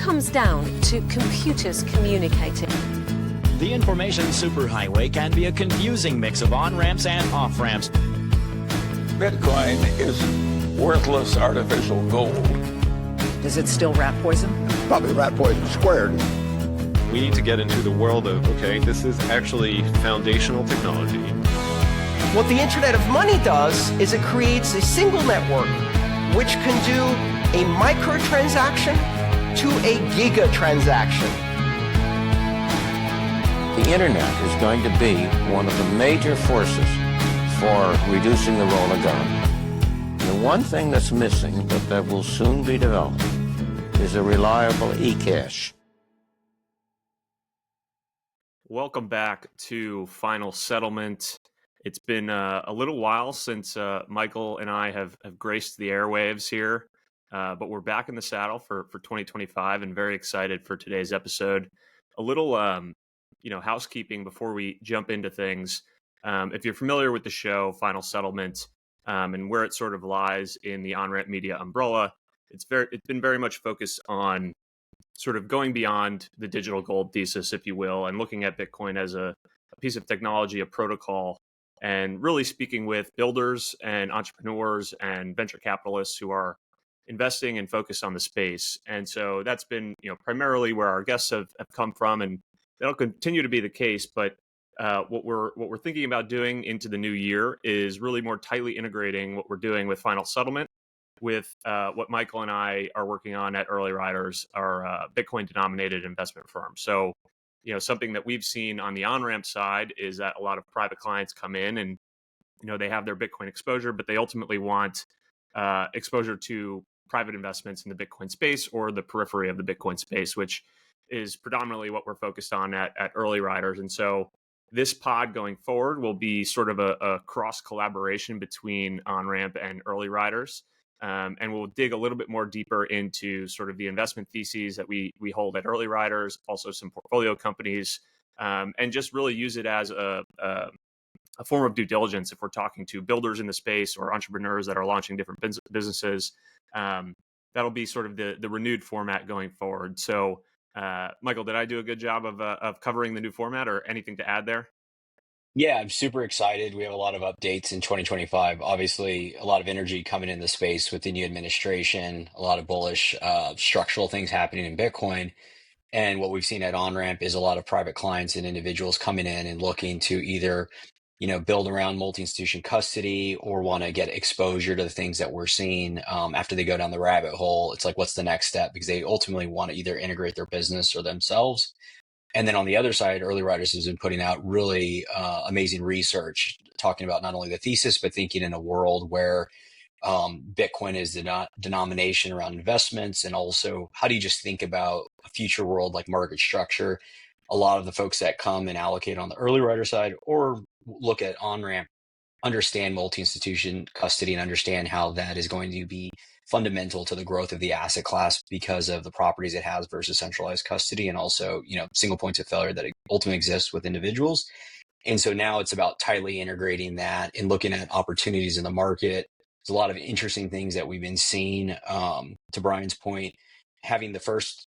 comes down to computers communicating. The information superhighway can be a confusing mix of on-ramps and off-ramps. Bitcoin is worthless artificial gold. Is it still rat poison? Probably rat poison squared. We need to get into the world of, okay, this is actually foundational technology. What the Internet of Money does is it creates a single network which can do a microtransaction to a gigatransaction. The Internet is going to be one of the major forces for reducing the role of government. The one thing that's missing, but that will soon be developed, is a reliable e-cash. Welcome back to Final Settlement. It's been a little while since Michael and I have graced the airwaves here, but we're back in the saddle for 2025 and very excited for today's episode. A little housekeeping before we jump into things. If you're familiar with the show, Final Settlement, and where it sort of lies in the Onramp Media umbrella, it's been very much focused on sort of going beyond the digital gold thesis, if you will, and looking at Bitcoin as a piece of technology, a protocol, and really speaking with builders and entrepreneurs and venture capitalists who are investing and focused on the space. And so that's been, primarily where our guests have come from, and that'll continue to be the case. But what we're thinking about doing into the new year is really more tightly integrating what we're doing with Final Settlement with what Michael and I are working on at Early Riders, our Bitcoin-denominated investment firm. So, something that we've seen on the Onramp side is that a lot of private clients come in and, they have their Bitcoin exposure, but they ultimately want exposure to private investments in the Bitcoin space or the periphery of the Bitcoin space, which is predominantly what we're focused on at Early Riders. And so this pod going forward will be sort of a cross collaboration between Onramp and Early Riders. And we'll dig a little bit more deeper into sort of the investment theses that we hold at Early Riders, also some portfolio companies, and just really use it as a form of due diligence if we're talking to builders in the space or entrepreneurs that are launching different businesses. That'll be sort of the renewed format going forward. So, Michael, did I do a good job of covering the new format, or anything to add there? Yeah, I'm super excited. We have a lot of updates in 2025. Obviously, a lot of energy coming in the space with the new administration, a lot of bullish structural things happening in Bitcoin. And what we've seen at OnRamp is a lot of private clients and individuals coming in and looking to either, build around multi-institution custody or want to get exposure to the things that we're seeing after they go down the rabbit hole. It's like, what's the next step? Because they ultimately want to either integrate their business or themselves. And then on the other side, Early Riders has been putting out really amazing research, talking about not only the thesis, but thinking in a world where Bitcoin is the denomination around investments. And also, how do you just think about a future world like market structure? A lot of the folks that come and allocate on the Early Rider side or look at OnRamp understand multi-institution custody and understand how that is going to be fundamental to the growth of the asset class because of the properties it has versus centralized custody, and also, single points of failure that ultimately exists with individuals. And so now it's about tightly integrating that and looking at opportunities in the market. There's a lot of interesting things that we've been seeing. To Brian's point, having the first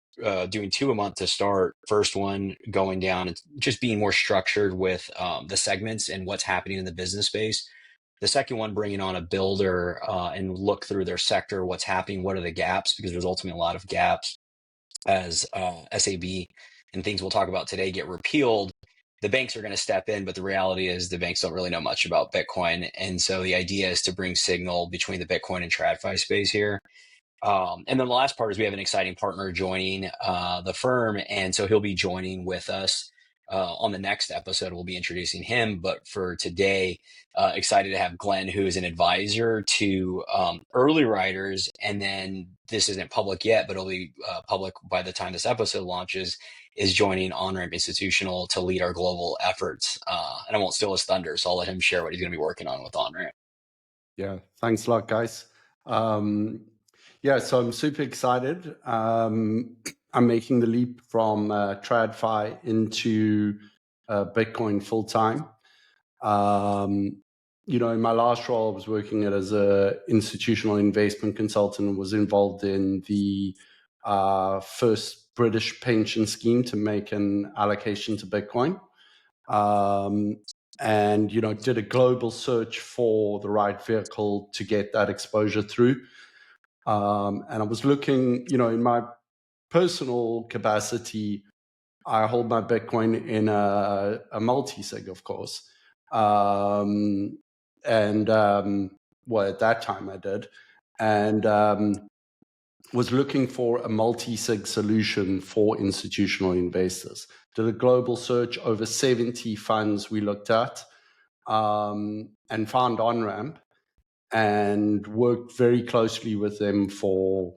doing 2 a month to start, first one going down and just being more structured with the segments and what's happening in the business space. The second one, bringing on a builder and look through their sector, what's happening, what are the gaps, because there's ultimately a lot of gaps as SAB and things we'll talk about today get repealed. The banks are going to step in, but the reality is the banks don't really know much about Bitcoin. And so the idea is to bring signal between the Bitcoin and TradFi space here. And then the last part is we have an exciting partner joining the firm. And so he'll be joining with us on the next episode. We'll be introducing him. But for today, excited to have Glenn, who is an advisor to Early Riders. And then this isn't public yet, but it'll be public by the time this episode launches, is joining OnRamp Institutional to lead our global efforts. And I won't steal his thunder, so I'll let him share what he's going to be working on with OnRamp. Yeah, thanks a lot, guys. So I'm super excited. I'm making the leap from TradFi into Bitcoin full time. In my last role, I was working as an institutional investment consultant, was involved in the first British pension scheme to make an allocation to Bitcoin. And, did a global search for the right vehicle to get that exposure through. And I was looking, in my personal capacity, I hold my Bitcoin in a multi-sig, of course. Well, at that time I did. And was looking for a multi-sig solution for institutional investors. Did a global search, over 70 funds we looked at, and found Onramp, and worked very closely with them for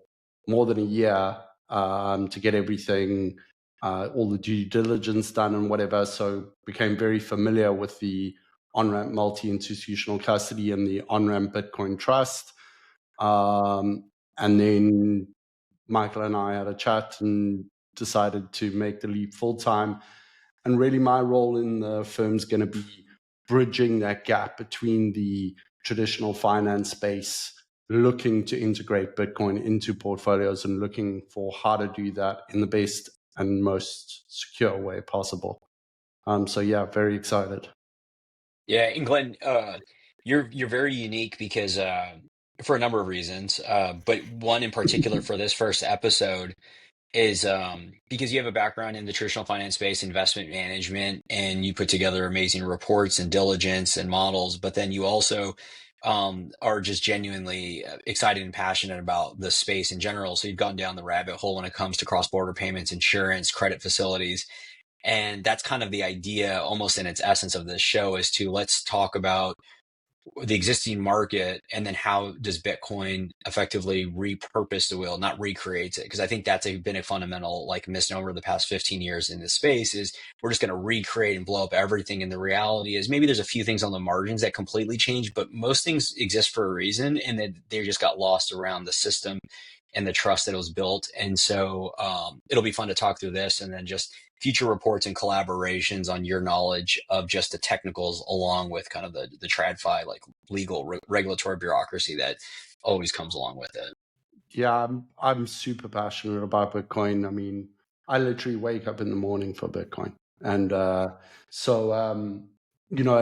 more than a year to get everything, all the due diligence done and whatever. So became very familiar with the Onramp multi-institutional custody and the Onramp Bitcoin Trust. And then Michael and I had a chat and decided to make the leap full time. And really my role in the firm is going to be bridging that gap between the traditional finance space, looking to integrate Bitcoin into portfolios and looking for how to do that in the best and most secure way possible. So yeah, very excited. Yeah, and Glenn, you're very unique because for a number of reasons, but one in particular for this first episode is because you have a background in the traditional finance space, investment management, and you put together amazing reports and diligence and models, but then you also are just genuinely excited and passionate about the space in general. So you've gone down the rabbit hole when it comes to cross-border payments, insurance, credit facilities. And that's kind of the idea, almost in its essence, of this show, is to let's talk about the existing market and then how does Bitcoin effectively repurpose the wheel, not recreates it. Because I think that's been a fundamental misnomer the past 15 years in this space is we're just going to recreate and blow up everything. And the reality is maybe there's a few things on the margins that completely change, but most things exist for a reason and that they just got lost around the system and the trust that was built. And so it'll be fun to talk through this and then just future reports and collaborations on your knowledge of just the technicals along with kind of the TradFi, legal regulatory bureaucracy that always comes along with it. Yeah, I'm super passionate about Bitcoin. I mean, I literally wake up in the morning for Bitcoin. And and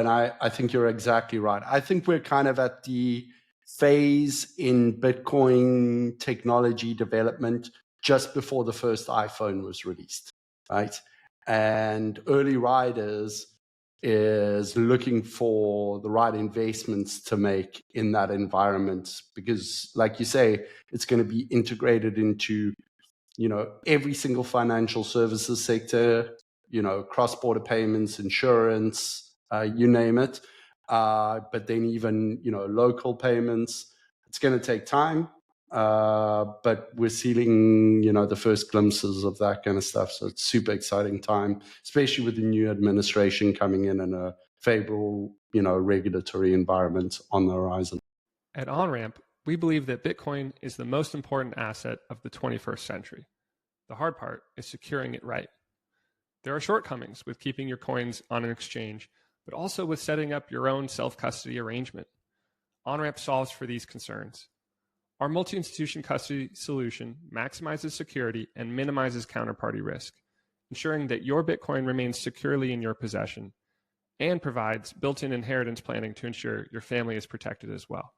I think you're exactly right. I think we're kind of at the phase in Bitcoin technology development just before the first iPhone was released, right? And early riders is looking for the right investments to make in that environment because, like you say, it's going to be integrated into, every single financial services sector, cross-border payments, insurance, you name it. But then even, local payments, it's going to take time. But we're seeing, the first glimpses of that kind of stuff. So it's super exciting time, especially with the new administration coming in and a favorable, regulatory environment on the horizon. At Onramp, we believe that Bitcoin is the most important asset of the 21st century. The hard part is securing it right. There are shortcomings with keeping your coins on an exchange, but also with setting up your own self-custody arrangement. Onramp solves for these concerns. Our multi-institution custody solution maximizes security and minimizes counterparty risk, ensuring that your Bitcoin remains securely in your possession, and provides built-in inheritance planning to ensure your family is protected as well.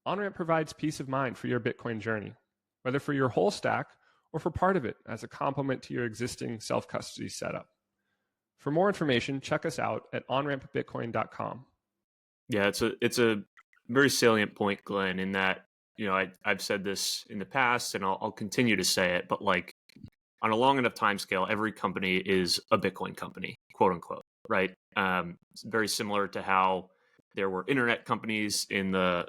Onramp provides peace of mind for your Bitcoin journey, whether for your whole stack or for part of it as a complement to your existing self-custody setup. For more information, check us out at onrampbitcoin.com. Yeah, it's a very salient point, Glenn, in that, I've said this in the past and I'll continue to say it, but on a long enough time scale, every company is a Bitcoin company, quote unquote, right? It's very similar to how there were internet companies in the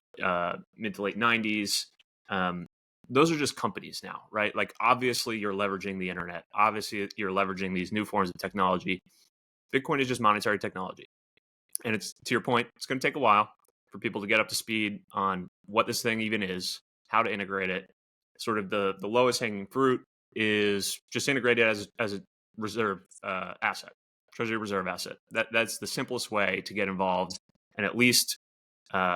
mid to late 90s. Those are just companies now, right? Obviously you're leveraging the internet. Obviously you're leveraging these new forms of technology. Bitcoin is just monetary technology. And it's, to your point, it's going to take a while for people to get up to speed on what this thing even is, how to integrate it. Sort of the lowest hanging fruit is just integrate it as a reserve asset, treasury reserve asset. That's the simplest way to get involved and at least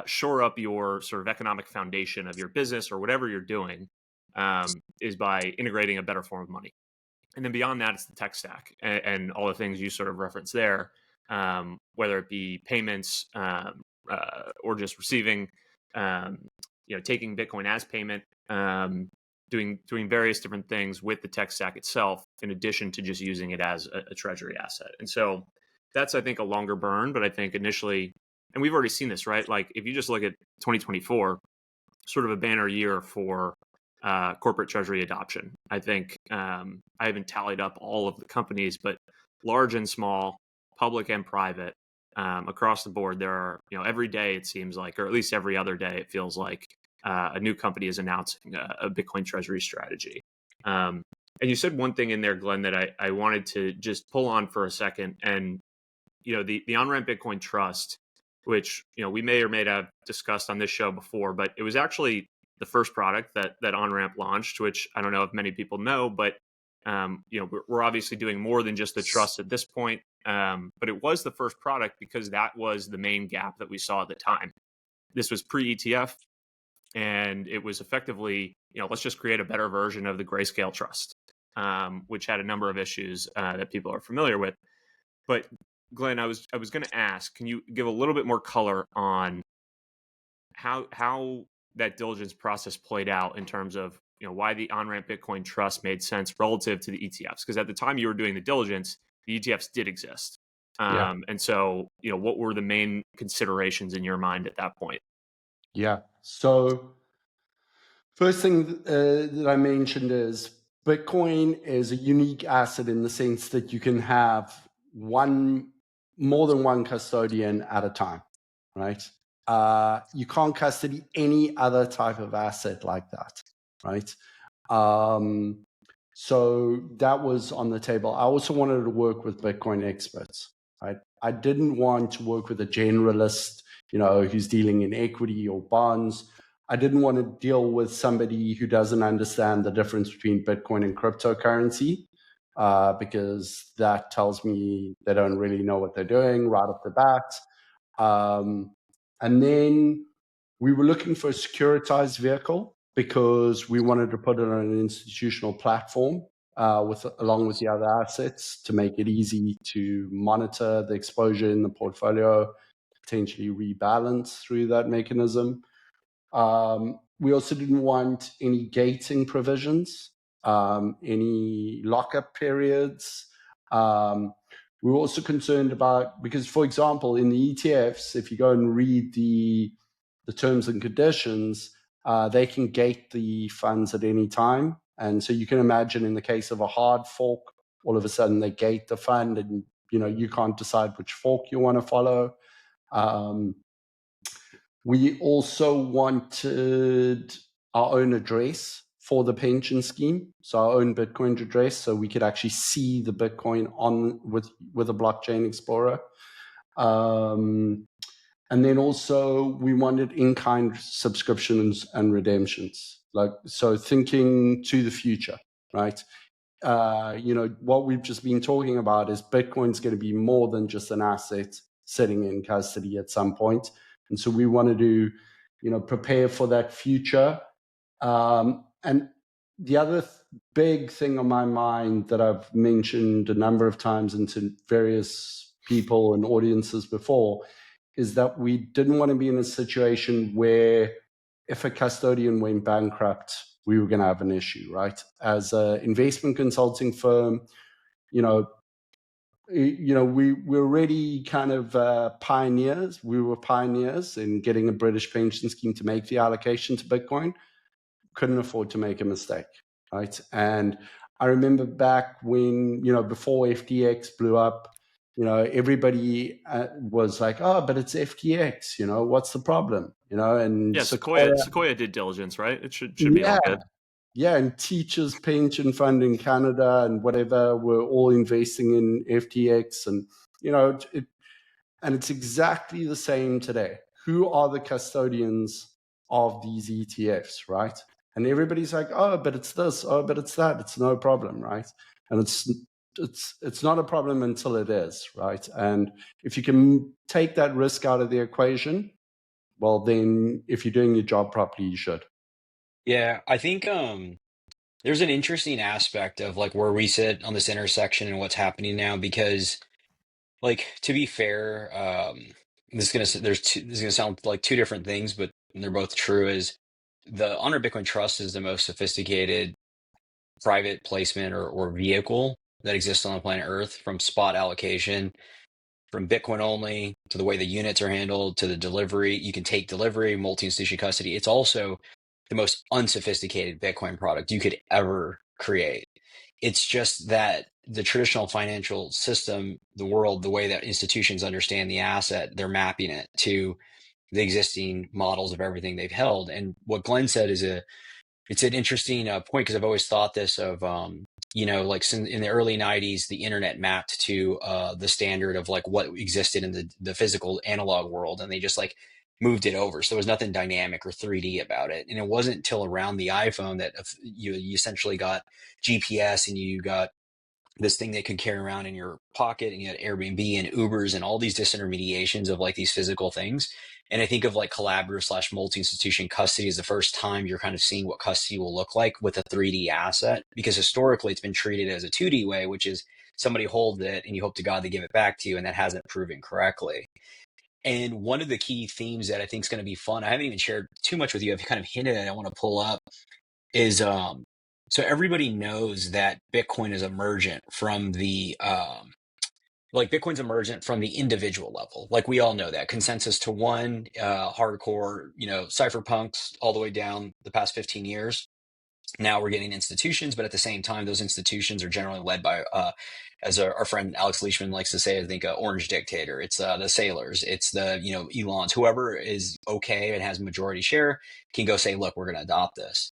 shore up your sort of economic foundation of your business or whatever you're doing is by integrating a better form of money. And then beyond that, it's the tech stack and all the things you sort of referenced there, whether it be payments or just receiving, taking Bitcoin as payment, doing various different things with the tech stack itself, in addition to just using it as a treasury asset. And so that's, I think, a longer burn, but I think initially, and we've already seen this, right? Like if you just look at 2024, sort of a banner year for corporate treasury adoption. I think I haven't tallied up all of the companies, but large and small, public and private, across the board, there are, every day it seems like, or at least every other day, it feels like a new company is announcing a Bitcoin treasury strategy. And you said one thing in there, Glenn, that I wanted to just pull on for a second. And, the Onramp Bitcoin Trust, which, we may or may not have discussed on this show before, but it was actually the first product that Onramp launched, which I don't know if many people know, but, we're obviously doing more than just the trust at this point. But it was the first product because that was the main gap that we saw at the time. This was pre-ETF, and it was effectively, let's just create a better version of the Grayscale Trust, which had a number of issues that people are familiar with. But Glenn, I was going to ask, can you give a little bit more color on how that diligence process played out in terms of, why the Onramp Bitcoin Trust made sense relative to the ETFs? Because at the time you were doing the diligence, the ETFs did exist. And so, what were the main considerations in your mind at that point? Yeah. So first thing that I mentioned is Bitcoin is a unique asset in the sense that you can have more than one custodian at a time, right? You can't custody any other type of asset like that, right? So that was on the table. I also wanted to work with Bitcoin experts, right? I didn't want to work with a generalist, who's dealing in equity or bonds. I didn't want to deal with somebody who doesn't understand the difference between Bitcoin and cryptocurrency, because that tells me they don't really know what they're doing right off the bat. And then we were looking for a securitized vehicle because we wanted to put it on an institutional platform along with the other assets to make it easy to monitor the exposure in the portfolio, potentially rebalance through that mechanism. We also didn't want any gating provisions, any lockup periods. We were also concerned about, because, for example, in the ETFs, if you go and read the terms and conditions, they can gate the funds at any time. And so you can imagine in the case of a hard fork, all of a sudden they gate the fund and, you can't decide which fork you want to follow. We also wanted our own address for the pension scheme, so our own Bitcoin address, so we could actually see the Bitcoin with a blockchain explorer. And then also we wanted in-kind subscriptions and redemptions, so thinking to the future, right? What we've just been talking about is Bitcoin's going to be more than just an asset sitting in custody at some point. And so we wanted to, prepare for that future. And the other big thing on my mind that I've mentioned a number of times and to various people and audiences before is that we didn't want to be in a situation where if a custodian went bankrupt, we were going to have an issue, right? As an investment consulting firm, we're already kind of pioneers. We were pioneers in getting a British pension scheme to make the allocation to Bitcoin. Couldn't afford to make a mistake, right? And I remember back when, before FTX blew up, everybody was like, oh, but it's FTX, what's the problem? And yeah, Sequoia did diligence, right? It should be all good. Yeah, and Teachers Pension Fund in Canada and whatever were all investing in FTX, and and it's exactly the same today. Who are the custodians of these ETFs, right? And everybody's like, oh, but it's this, oh, but it's that. It's no problem, right? And it's not a problem until it is, right? And if you can take that risk out of the equation, well, then if you're doing your job properly, you should. Yeah, I think There's an interesting aspect of like where we sit on this intersection and what's happening now, because like to be fair, this is gonna sound like two different things, but they're both true. Is the Honor Bitcoin Trust is the most sophisticated private placement or vehicle that exists on the planet Earth, from spot allocation, from Bitcoin only, to the way the units are handled, to the delivery. You can take delivery, multi-institution custody. It's also the most unsophisticated Bitcoin product you could ever create. It's just that the traditional financial system, the world, the way that institutions understand the asset, they're mapping it to the existing models of everything they've held. And what Glenn said is it's an interesting point, because I've always thought this of, like in the early 90s, the internet mapped to the standard of like what existed in the physical analog world, and they just like moved it over. So there was nothing dynamic or 3D about it. And it wasn't until around the iPhone that you essentially got GPS, and you got this thing they could carry around in your pocket, and you had Airbnb and Ubers and all these disintermediations of like these physical things. And I think of like collaborative / multi-institution custody as the first time you're kind of seeing what custody will look like with a 3D asset, because historically it's been treated as a 2D way, which is somebody holds it and you hope to God they give it back to you, and that hasn't proven correctly. And one of the key themes that I think is going to be fun, I haven't even shared too much with you, I've kind of hinted at it, I want to pull up, is so everybody knows that Bitcoin is emergent from the Bitcoin's emergent from the individual level. Like we all know that consensus to one, hardcore, cypherpunks all the way down the past 15 years. Now we're getting institutions, but at the same time, those institutions are generally led by, as our friend Alex Leishman likes to say, I think, orange dictator. It's the sailors. It's the, Elons, whoever is okay and has majority share can go say, look, we're going to adopt this.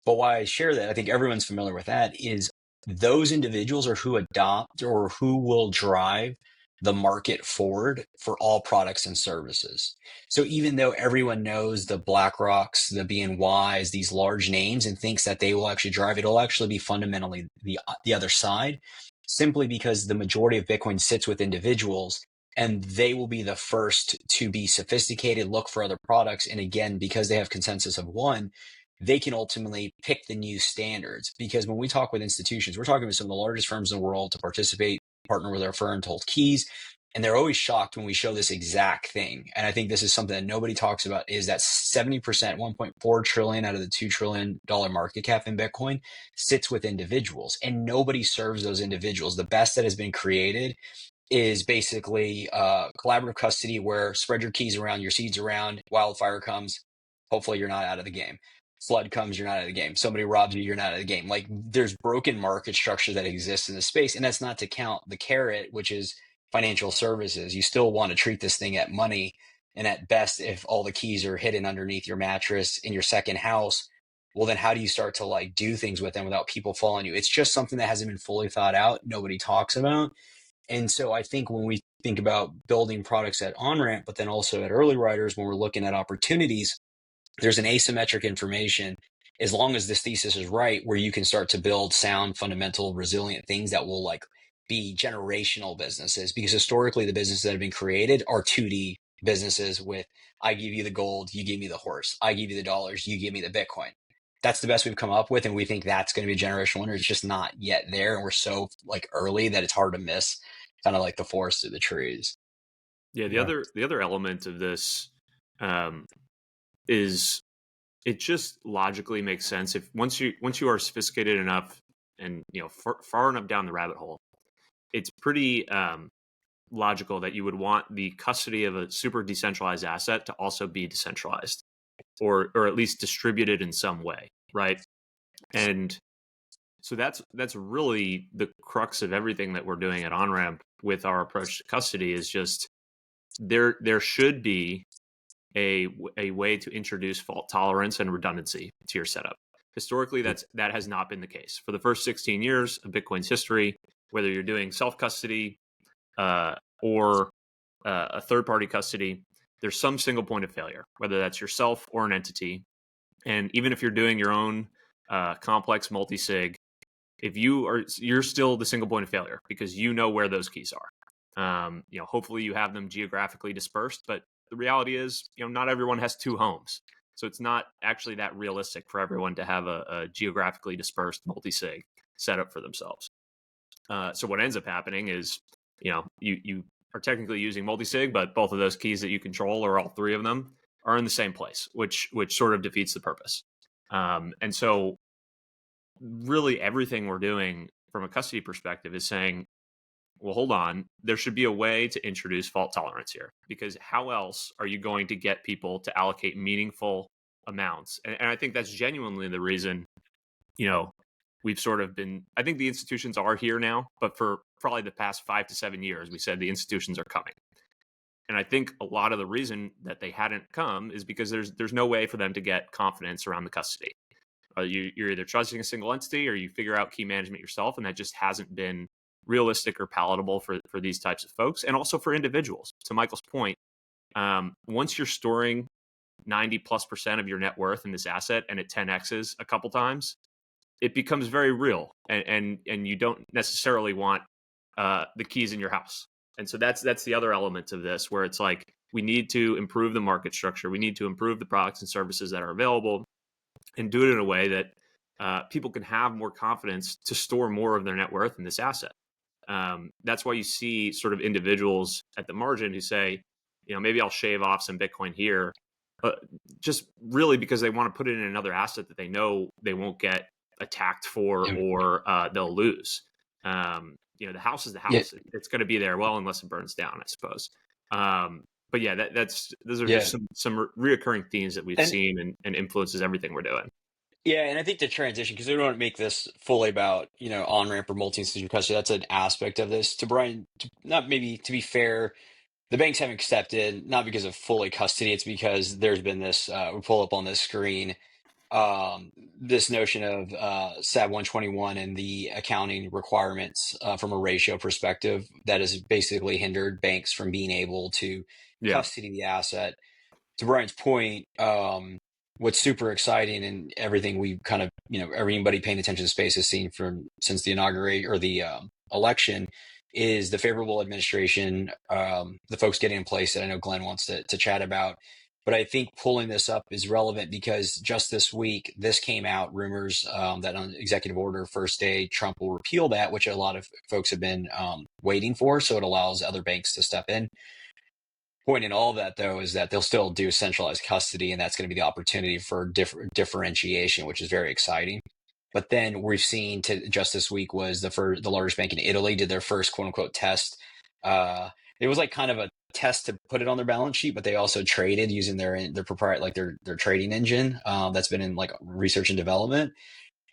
But why I share that, I think everyone's familiar with that, is those individuals are who adopt or who will drive the market forward for all products and services. So even though everyone knows the BlackRocks, the BNYs, these large names, and thinks that they will actually drive, it'll actually be fundamentally the other side, simply because the majority of Bitcoin sits with individuals, and they will be the first to be sophisticated, look for other products. And again, because they have consensus of one, they can ultimately pick the new standards. Because when we talk with institutions, we're talking with some of the largest firms in the world to participate, partner with our firm to hold keys. And they're always shocked when we show this exact thing. And I think this is something that nobody talks about, is that 70%, 1.4 trillion out of the $2 trillion market cap in Bitcoin sits with individuals, and nobody serves those individuals. The best that has been created is basically collaborative custody, where spread your keys around, your seeds around, wildfire comes, hopefully you're not out of the game. Flood comes, you're not out of the game. Somebody robs you, you're not out of the game. Like, there's broken market structure that exists in the space. And that's not to count the carrot, which is financial services. You still want to treat this thing at money. And at best, if all the keys are hidden underneath your mattress in your second house, well, then how do you start to like do things with them without people following you? It's just something that hasn't been fully thought out. Nobody talks about. And so I think when we think about building products at Onramp, but then also at Early Riders, when we're looking at opportunities, there's an asymmetric information, as long as this thesis is right, where you can start to build sound, fundamental, resilient things that will like be generational businesses. Because historically, the businesses that have been created are 2D businesses with, I give you the gold, you give me the horse. I give you the dollars, you give me the Bitcoin. That's the best we've come up with. And we think that's going to be a generational winner. It's just not yet there. And we're so like early that it's hard to miss kind of like the forest through the trees. Yeah. The other element of this, is it just logically makes sense if once you are sophisticated enough and far enough down the rabbit hole, it's pretty logical that you would want the custody of a super decentralized asset to also be decentralized, or at least distributed in some way, right? And so that's really the crux of everything that we're doing at Onramp with our approach to custody, is just there should be a way to introduce fault tolerance and redundancy to your setup. Historically, that has not been the case. For the first 16 years of Bitcoin's history, whether you're doing self-custody or a third-party custody, there's some single point of failure, whether that's yourself or an entity. And even if you're doing your own complex multi-sig, you're still the single point of failure, because you know where those keys are. Hopefully you have them geographically dispersed, but the reality is, not everyone has two homes. So it's not actually that realistic for everyone to have a geographically dispersed multi-sig setup for themselves. So what ends up happening is, you are technically using multi-sig, but both of those keys that you control, or all three of them, are in the same place, which sort of defeats the purpose. And so really everything we're doing from a custody perspective is saying, well, hold on, there should be a way to introduce fault tolerance here, because how else are you going to get people to allocate meaningful amounts? And I think that's genuinely the reason, we've sort of been, I think the institutions are here now, but for probably the past 5 to 7 years, we said the institutions are coming. And I think a lot of the reason that they hadn't come is because there's no way for them to get confidence around the custody. You're either trusting a single entity or you figure out key management yourself, and that just hasn't been realistic or palatable for these types of folks, and also for individuals. To Michael's point, once you're storing 90+% of your net worth in this asset and it 10x's a couple times, it becomes very real, and you don't necessarily want the keys in your house. And so that's the other element of this, where it's like, we need to improve the market structure, we need to improve the products and services that are available, and do it in a way that people can have more confidence to store more of their net worth in this asset. That's why you see sort of individuals at the margin who say, maybe I'll shave off some Bitcoin here, just really because they want to put it in another asset that they know they won't get attacked for, or they'll lose. The house is the house. Yeah. It's going to be there, well, unless it burns down, I suppose. But yeah, those are just some reoccurring themes that we've seen and influences everything we're doing. Yeah, and I think the transition, because we don't want to make this fully about, on-ramp or multi-institution custody, that's an aspect of this. To Brian, to be fair, the banks haven't accepted, not because of fully custody, it's because there's been this, we pull up on this screen, this notion of SAB 121 and the accounting requirements from a ratio perspective that has basically hindered banks from being able to custody the asset. To Brian's point, what's super exciting, and everything we kind of, everybody paying attention to the space has seen since the inauguration or the election, is the favorable administration, the folks getting in place that I know Glenn wants to chat about. But I think pulling this up is relevant because just this week, this came out, rumors that on executive order first day, Trump will repeal that, which a lot of folks have been waiting for. So it allows other banks to step in. Point in all of that, though, is that they'll still do centralized custody, and that's going to be the opportunity for differentiation, which is very exciting. But then we've seen just this week was the largest bank in Italy did their first quote unquote test. It was like kind of a test to put it on their balance sheet, but they also traded using their proprietary, like their trading engine that's been in like research and development.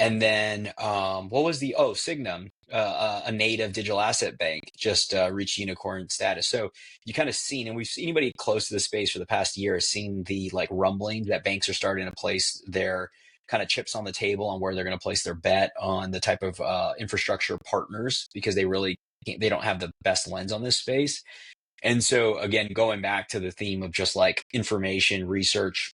And then what was Signum, a native digital asset bank, just reached unicorn status. So you kind of seen, and we've seen, anybody close to the space for the past year has seen the like rumblings that banks are starting to place their kind of chips on the table on where they're going to place their bet on the type of infrastructure partners, because they don't have the best lens on this space. And so again, going back to the theme of just like information research,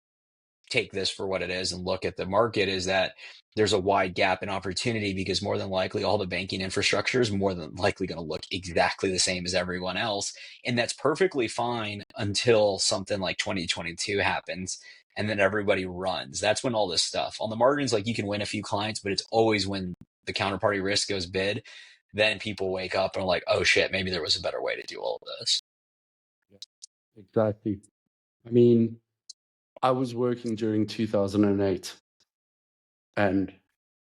take this for what it is and look at the market, is that there's a wide gap in opportunity, because more than likely all the banking infrastructure is more than likely going to look exactly the same as everyone else. And that's perfectly fine until something like 2022 happens, and then everybody runs. That's when all this stuff on the margins, like you can win a few clients, but it's always when the counterparty risk goes bid, then people wake up and are like, oh shit, maybe there was a better way to do all of this. Exactly. I mean, I was working during 2008, and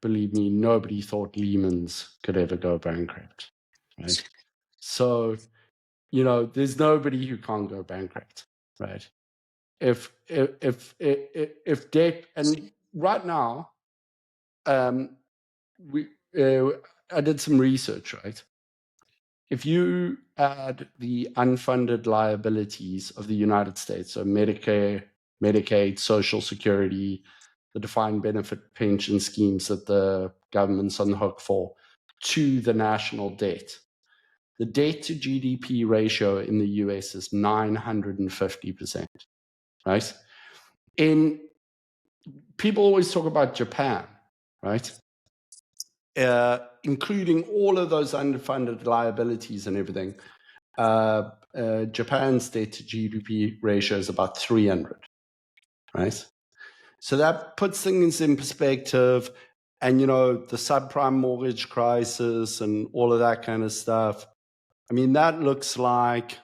believe me, nobody thought Lehman's could ever go bankrupt, right? So, there's nobody who can't go bankrupt, right? If debt, and right now, I did some research, right? If you add the unfunded liabilities of the United States, so Medicare, Medicaid, Social Security, the defined benefit pension schemes that the government's on the hook for, to the national debt, the debt to GDP ratio in the US is 950%, right? People always talk about Japan, right? Including all of those unfunded liabilities and everything. Japan's debt to GDP ratio is about 300, right? So that puts things in perspective. And, you know, the subprime mortgage crisis and all of that kind of stuff. I mean, that looks like,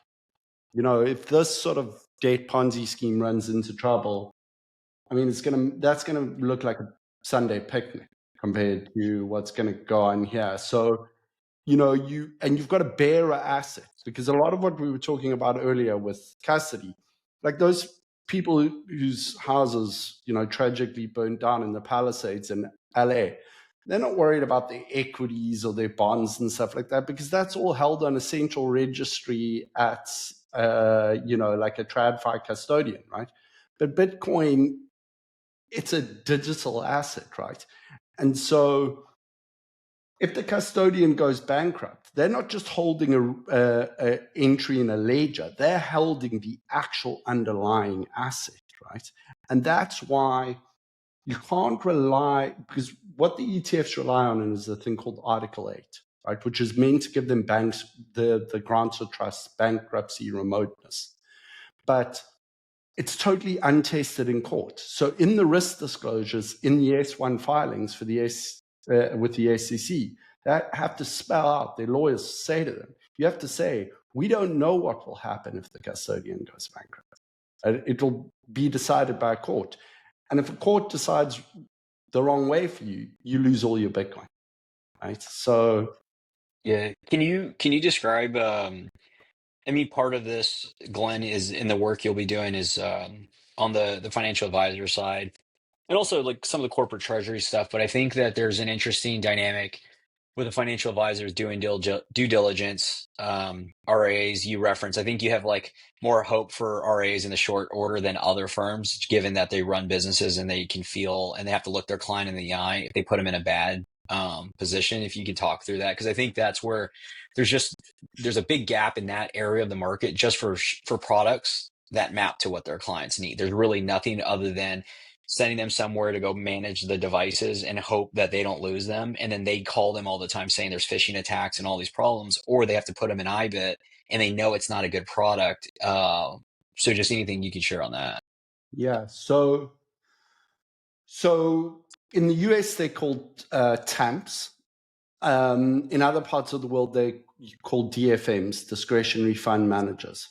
you know, if this sort of debt Ponzi scheme runs into trouble, I mean, that's going to look like a Sunday picnic compared to what's going to go on here. So, you know, you've got a bearer asset, because a lot of what we were talking about earlier with custody, like those people whose houses, you know, tragically burned down in the Palisades in LA, they're not worried about their equities or their bonds and stuff like that, because that's all held on a central registry at, you know, like a TradFi custodian, right? But Bitcoin, it's a digital asset, right? And so if the custodian goes bankrupt, they're not just holding a entry in a ledger, they're holding the actual underlying asset, right? And that's why you can't rely, because what the ETFs rely on is a thing called Article 8, right, which is meant to give them banks the grants of trust, bankruptcy remoteness. But it's totally untested in court. So in the risk disclosures, in the S1 filings for the with the SEC, that have to spell out, their lawyers say to them, you have to say, we don't know what will happen if the custodian goes bankrupt. It'll be decided by a court. And if a court decides the wrong way for you, you lose all your Bitcoin, right? So Yeah, can you describe? I mean, part of this, Glenn, is in the work you'll be doing is on the financial advisor side, and also like some of the corporate treasury stuff. But I think that there's an interesting dynamic with the financial advisors doing due diligence. RAs you reference, I think you have like more hope for RAs in the short order than other firms, given that they run businesses and they can feel and they have to look their client in the eye if they put them in a bad position. If you could talk through that, because I think that's where there's a big gap in that area of the market just for products that map to what their clients need. There's really nothing other than sending them somewhere to go manage the devices and hope that they don't lose them. And then they call them all the time saying there's phishing attacks and all these problems, or they have to put them in IBIT and they know it's not a good product. So just anything you can share on that. yeah, so in the US, they're called TAMPs. In other parts of the world, they're called DFMs, discretionary fund managers.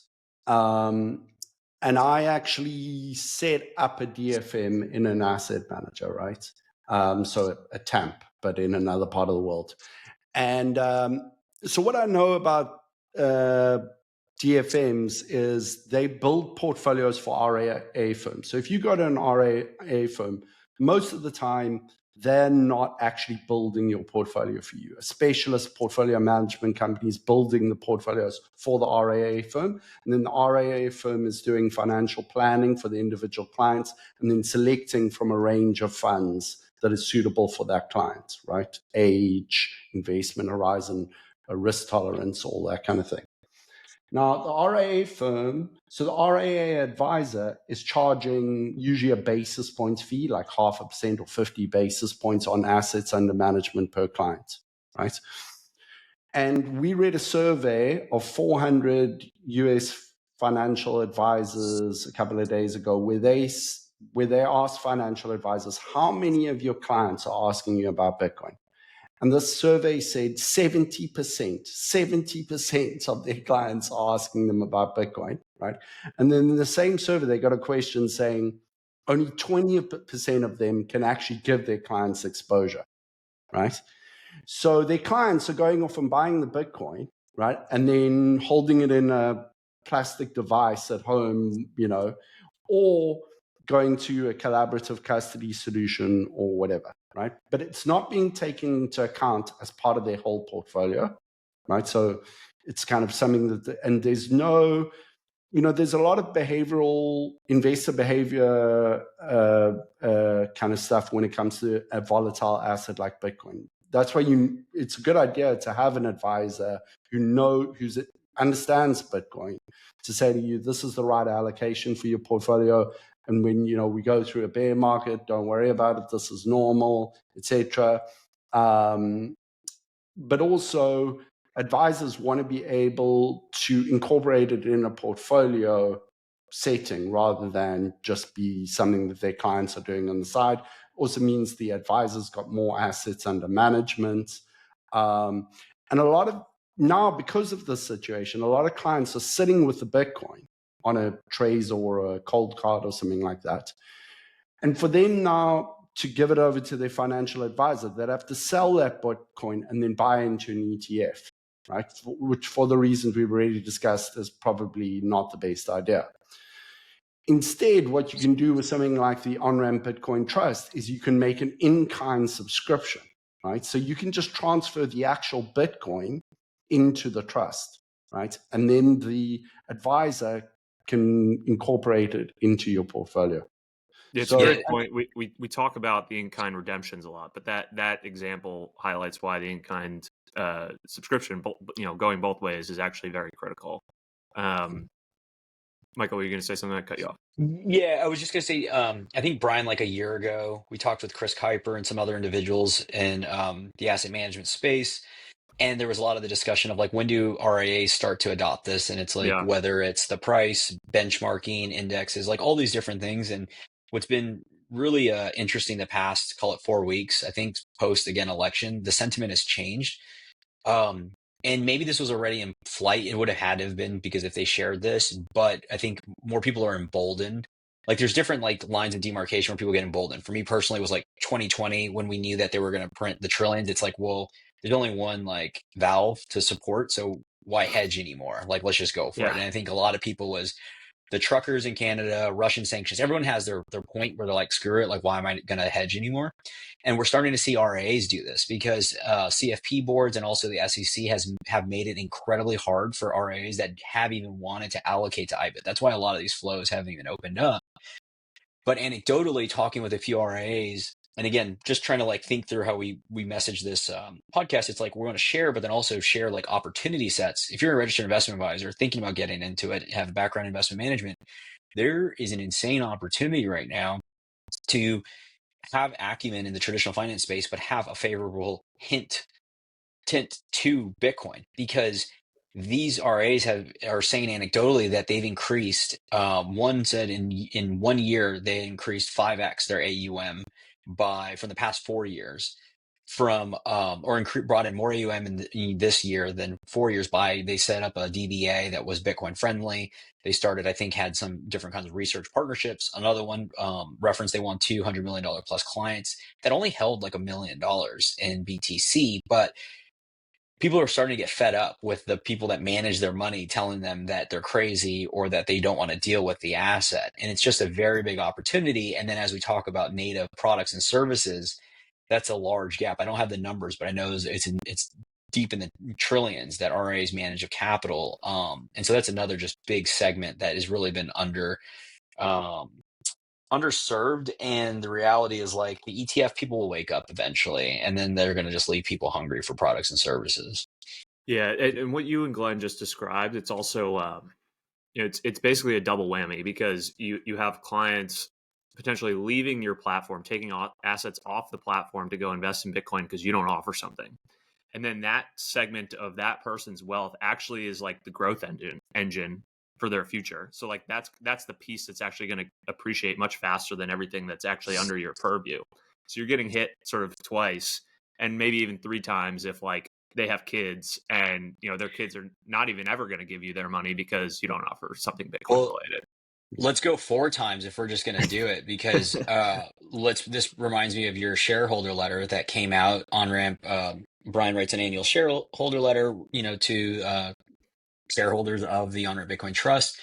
And I actually set up a DFM in an asset manager, right? So a TAMP, but in another part of the world. And so what I know about DFMs is they build portfolios for RIA firms. So if you go to an RIA firm, most of the time, they're not actually building your portfolio for you. A specialist portfolio management company is building the portfolios for the RIA firm. And then the RIA firm is doing financial planning for the individual clients and then selecting from a range of funds that is suitable for that client, right? Age, investment horizon, risk tolerance, all that kind of thing. Now, the RIA firm, so the RIA advisor is charging usually a basis points fee, like 0.5% or 50 basis points on assets under management per client, right? And we read a survey of 400 US financial advisors a couple of days ago where they asked financial advisors, how many of your clients are asking you about Bitcoin? And this survey said 70% of their clients are asking them about Bitcoin, right? And then in the same survey, they got a question saying only 20% of them can actually give their clients exposure, right? So their clients are going off and buying the Bitcoin, right? And then holding it in a plastic device at home, you know, or going to a collaborative custody solution or whatever, right? But it's not being taken into account as part of their whole portfolio, right? So it's kind of something that, and there's no, you know, there's a lot of behavioral, investor behavior kind of stuff when it comes to a volatile asset like Bitcoin. That's why it's a good idea to have an advisor who understands Bitcoin to say to you, this is the right allocation for your portfolio. And when, you know, we go through a bear market, don't worry about it. This is normal, etc. But also, advisors want to be able to incorporate it in a portfolio setting rather than just be something that their clients are doing on the side. Also means the advisors got more assets under management. And a lot of now, because of this situation, a lot of clients are sitting with the Bitcoin on a trace or a cold card or something like that. And for them now to give it over to their financial advisor, they'd have to sell that Bitcoin and then buy into an ETF, right? Which, for the reasons we've already discussed, is probably not the best idea. Instead, what you can do with something like the Onramp Bitcoin Trust is you can make an in-kind subscription, right? So you can just transfer the actual Bitcoin into the trust, right? And then the advisor can incorporate it into your portfolio. Yeah, it's a great point. We talk about the in-kind redemptions a lot, but that example highlights why the in-kind subscription, going both ways, is actually very critical. Michael, were you going to say something? I cut you off. Yeah, I was just going to say, I think Brian, like a year ago, we talked with Chris Kuiper and some other individuals in the asset management space. And there was a lot of the discussion of like, when do RIAs start to adopt this? And it's like, whether it's the price, benchmarking, indexes, like all these different things. And what's been really interesting the past, call it 4 weeks, I think post, again, election, the sentiment has changed. And maybe this was already in flight. It would have had to have been, because if they shared this, but I think more people are emboldened. Like there's different like lines of demarcation where people get emboldened. For me personally, it was like 2020 when we knew that they were going to print the trillions. It's like, well, there's only one like valve to support. So why hedge anymore? Like, let's just go for it. And I think a lot of people was the truckers in Canada, Russian sanctions, everyone has their point where they're like, screw it. Like, why am I going to hedge anymore? And we're starting to see RIAs do this because CFP boards and also the SEC have made it incredibly hard for RIAs that have even wanted to allocate to IBIT. That's why a lot of these flows haven't even opened up. But anecdotally, talking with a few RIAs, and again, just trying to like think through how we message this podcast, it's like we're going to share, but then also share like opportunity sets. If you're a registered investment advisor thinking about getting into it, have a background in investment management, there is an insane opportunity right now to have acumen in the traditional finance space, but have a favorable tint to Bitcoin, because these RAs are saying anecdotally that they've increased. One said in 1 year they increased 5x their AUM from the past 4 years, brought in more AUM in this year than 4 years by. They set up a DBA that was Bitcoin friendly. They started, I think, had some different kinds of research partnerships. Another one referenced they won $200 million plus clients that only held like $1 million in BTC, but people are starting to get fed up with the people that manage their money telling them that they're crazy or that they don't want to deal with the asset. And it's just a very big opportunity. And then as we talk about native products and services, that's a large gap. I don't have the numbers, but I know it's deep in the trillions that RAs manage of capital. And so that's another just big segment that has really been underserved. And the reality is like the ETF people will wake up eventually, and then they're going to just leave people hungry for products and services. Yeah. And what you and Glenn just described, it's also, it's basically a double whammy, because you have clients potentially leaving your platform, taking assets off the platform to go invest in Bitcoin because you don't offer something. And then that segment of that person's wealth actually is like the growth engine for their future. So like that's the piece that's actually going to appreciate much faster than everything that's actually under your purview. So you're getting hit sort of twice, and maybe even 3 times if like they have kids and their kids are not even ever going to give you their money because you don't offer something Bitcoin related. Let's go 4 times if we're just going to do it, because this reminds me of your shareholder letter that came out. Onramp, Brian writes an annual shareholder letter, to shareholders of the Onramp Bitcoin Trust.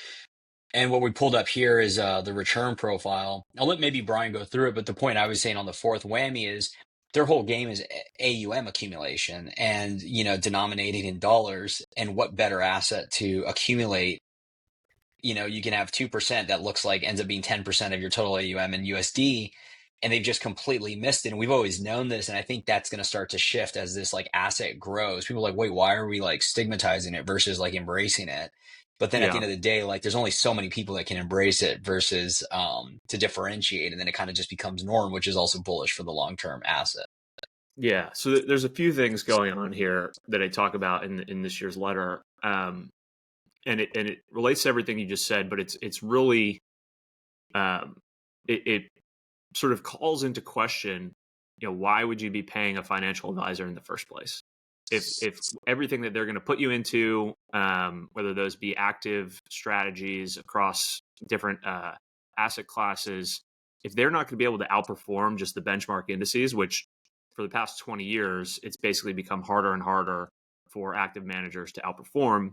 And what we pulled up here is the return profile. I'll let maybe Brian go through it, but the point I was saying on the fourth whammy is their whole game is AUM accumulation and, denominated in dollars. And what better asset to accumulate? You can have 2% that looks like ends up being 10% of your total AUM in USD, and they've just completely missed it. And we've always known this. And I think that's going to start to shift as this like asset grows. People are like, wait, why are we like stigmatizing it versus like embracing it? But then at the end of the day, like there's only so many people that can embrace it versus to differentiate. And then it kind of just becomes norm, which is also bullish for the long-term asset. Yeah. So there's a few things going on here that I talk about in this year's letter. and it relates to everything you just said, but it's really it sort of calls into question, why would you be paying a financial advisor in the first place? If everything that they're going to put you into, whether those be active strategies across different asset classes, if they're not going to be able to outperform just the benchmark indices, which for the past 20 years, it's basically become harder and harder for active managers to outperform,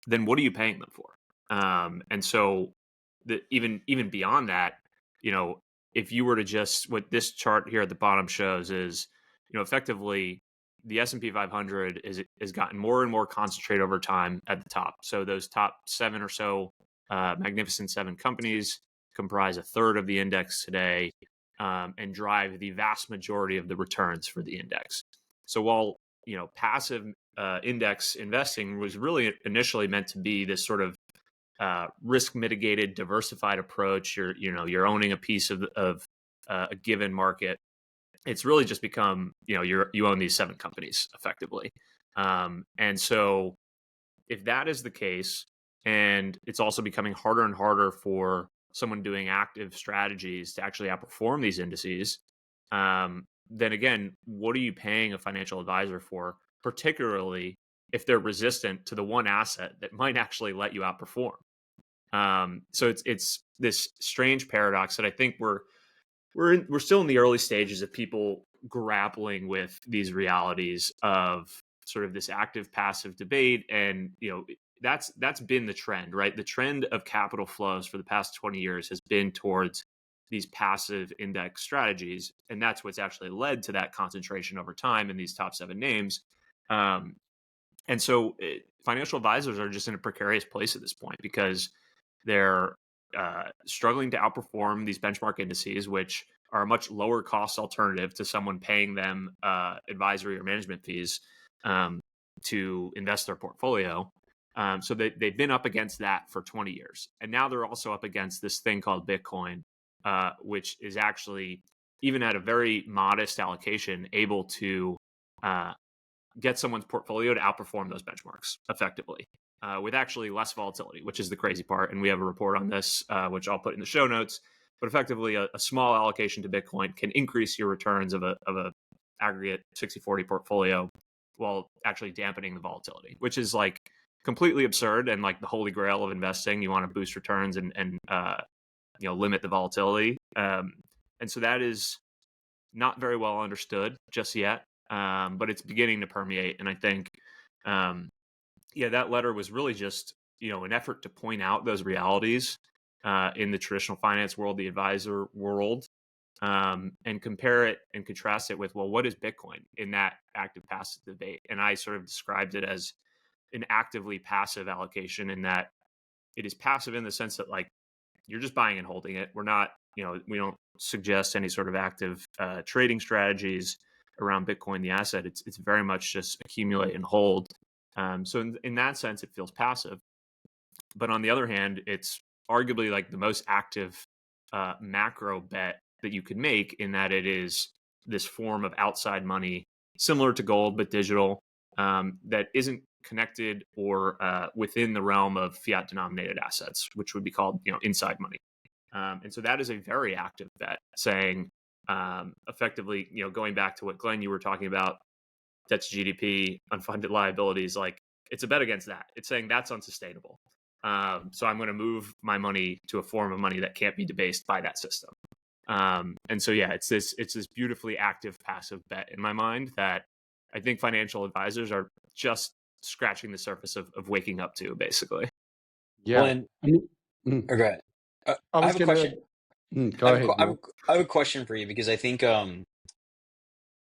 then what are you paying them for? And so even beyond that, if you were to just, what this chart here at the bottom shows is, effectively the S&P 500 has gotten more and more concentrated over time at the top. So those top 7 or so Magnificent 7 companies comprise a third of the index today, and drive the vast majority of the returns for the index. So while passive index investing was really initially meant to be this sort of risk mitigated, diversified approach, you're owning a piece of a given market. It's really just become, you own these 7 companies effectively. And so if that is the case, and it's also becoming harder and harder for someone doing active strategies to actually outperform these indices, then again, what are you paying a financial advisor for, particularly if they're resistant to the one asset that might actually let you outperform? So it's this strange paradox that I think we're still in the early stages of people grappling with these realities of sort of this active passive debate. And, that's been the trend, right? The trend of capital flows for the past 20 years has been towards these passive index strategies. And that's what's actually led to that concentration over time in these top 7 names. And so financial advisors are just in a precarious place at this point because they're struggling to outperform these benchmark indices, which are a much lower cost alternative to someone paying them advisory or management fees to invest their portfolio. So they've been up against that for 20 years. And now they're also up against this thing called Bitcoin, which is actually, even at a very modest allocation, able to get someone's portfolio to outperform those benchmarks effectively. With actually less volatility, which is the crazy part. And we have a report on this, which I'll put in the show notes. But effectively, a small allocation to Bitcoin can increase your returns of a aggregate 60-40 portfolio while actually dampening the volatility, which is like completely absurd and like the holy grail of investing. You want to boost returns and limit the volatility. And so that is not very well understood just yet, but it's beginning to permeate. And I think that letter was really just, an effort to point out those realities in the traditional finance world, the advisor world, and compare it and contrast it with, well, what is Bitcoin in that active passive debate? And I sort of described it as an actively passive allocation, in that it is passive in the sense that, like, you're just buying and holding it. We're not, we don't suggest any sort of active trading strategies around Bitcoin, the asset. It's very much just accumulate and hold. So in that sense, it feels passive. But on the other hand, it's arguably like the most active macro bet that you could make, in that it is this form of outside money, similar to gold, but digital, that isn't connected or within the realm of fiat denominated assets, which would be called, inside money. And so that is a very active bet, saying effectively, going back to what Glenn, you were talking about, debt to GDP, unfunded liabilities, like it's a bet against that. It's saying that's unsustainable. So I'm going to move my money to a form of money that can't be debased by that system. And so, it's this beautifully active passive bet in my mind that I think financial advisors are just scratching the surface of waking up to, basically. Yeah. Okay. I have a question. Go ahead. I have a question for you, because I think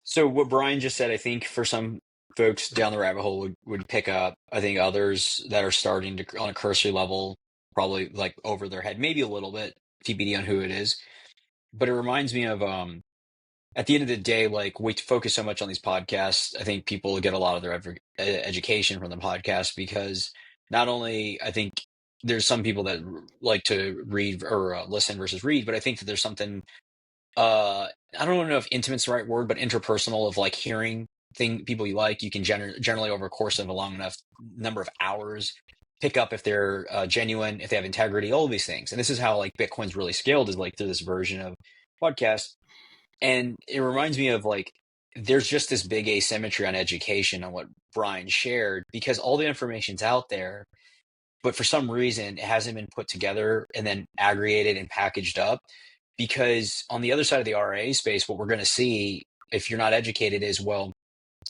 so what Brian just said, I think for some folks down the rabbit hole would pick up. I think others that are starting to, on a cursory level, probably like over their head, maybe a little bit, TBD on who it is. But it reminds me of at the end of the day, like, we focus so much on these podcasts. I think people get a lot of their education from the podcast, because not only, I think there's some people that like to read or listen versus read, but I think that there's something, I don't know if intimate's the right word, but interpersonal, of like hearing people you like. You can generally over a course of a long enough number of hours pick up if they're genuine, if they have integrity, all of these things. And this is how like Bitcoin's really scaled, is like through this version of podcast. And it reminds me of like, there's just this big asymmetry on education on what Brian shared, because all the information's out there, but for some reason it hasn't been put together and then aggregated and packaged up. Because on the other side of the RIA space, what we're going to see if you're not educated is, well,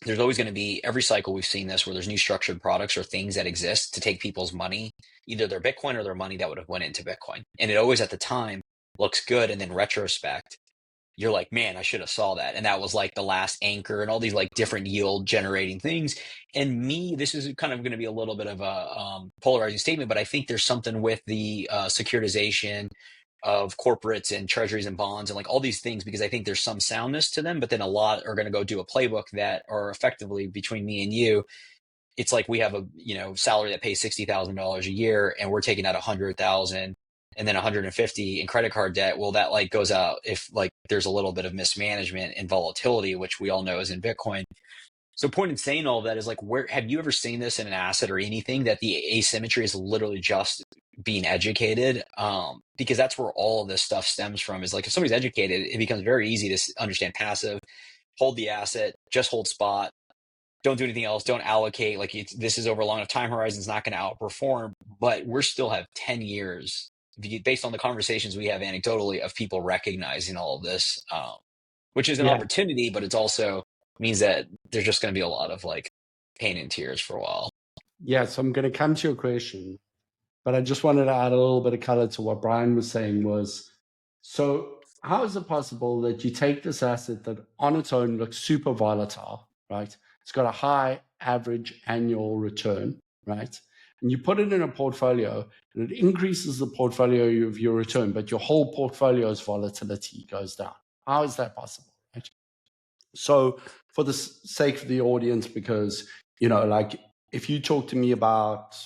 there's always going to be, every cycle we've seen this, where there's new structured products or things that exist to take people's money, either their Bitcoin or their money that would have went into Bitcoin. And it always at the time looks good. And then retrospect, you're like, man, I should have saw that. And that was like the last anchor and all these like different yield generating things. And this is kind of going to be a little bit of a polarizing statement, but I think there's something with the securitization of corporates and treasuries and bonds and like all these things, because I think there's some soundness to them, but then a lot are going to go do a playbook that are effectively, between me and you, it's like we have a salary that pays $60,000 a year and we're taking out 100,000 and then 150 in credit card debt. Well, that like goes out if like there's a little bit of mismanagement and volatility, which we all know is in Bitcoin. So point in saying all of that is like, where have you ever seen this in an asset or anything, that the asymmetry is literally just being educated? Because that's where all of this stuff stems from, is like, if somebody's educated, it becomes very easy to understand passive, hold the asset, just hold spot, don't do anything else, don't allocate. Like this is over a long enough time horizon, it's not going to outperform, but we're still have 10 years based on the conversations we have anecdotally of people recognizing all of this, which is an opportunity, but it's also means that there's just going to be a lot of like pain and tears for a while. Yeah, so I'm going to come to your question, but I just wanted to add a little bit of color to what Brian was saying was, so how is it possible that you take this asset that on its own looks super volatile, right? It's got a high average annual return, right? And you put it in a portfolio and it increases the portfolio of your return, but your whole portfolio's volatility goes down. How is that possible, right? So for the sake of the audience, because, like if you talk to me about,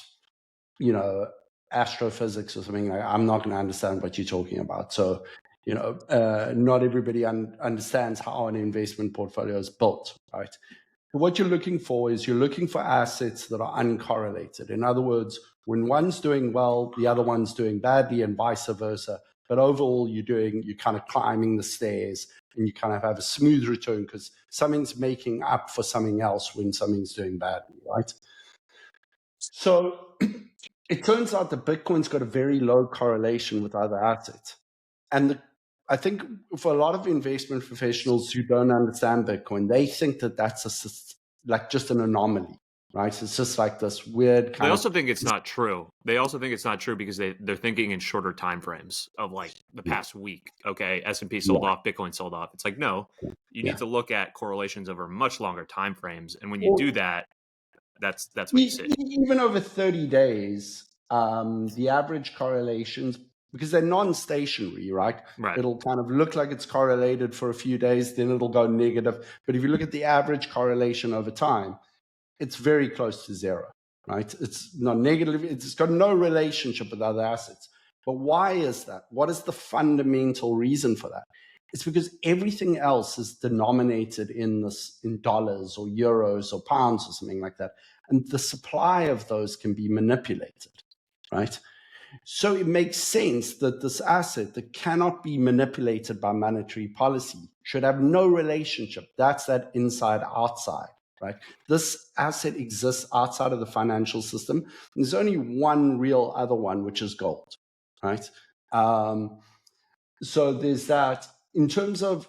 astrophysics or something, like, I'm not going to understand what you're talking about. So, not everybody understands how an investment portfolio is built, right? What you're looking for is you're looking for assets that are uncorrelated. In other words, when one's doing well, the other one's doing badly, and vice versa. But overall, you're kind of climbing the stairs and you kind of have a smooth return because something's making up for something else when something's doing badly, right? So it turns out that Bitcoin's got a very low correlation with other assets. And I think for a lot of investment professionals who don't understand Bitcoin, they think that that's just an anomaly, right? It's just like this weird kind They also think it's not true. They also think it's not true because they're thinking in shorter time frames of like the past week. Okay, S&P sold off, Bitcoin sold off. It's like, no, you need to look at correlations over much longer time frames. And when you do that, that's what you see. Even over 30 days, the average correlations, because they're non-stationary, right? It'll kind of look like it's correlated for a few days, then it'll go negative. But if you look at the average correlation over time, it's very close to zero, right? It's not negative. It's got no relationship with other assets. But why is that? What is the fundamental reason for that? It's because everything else is denominated in dollars or euros or pounds or something like that. And the supply of those can be manipulated, right? So it makes sense that this asset that cannot be manipulated by monetary policy should have no relationship. That's that inside-outside, right? This asset exists outside of the financial system. There's only one real other one, which is gold, right? So there's that. In terms of,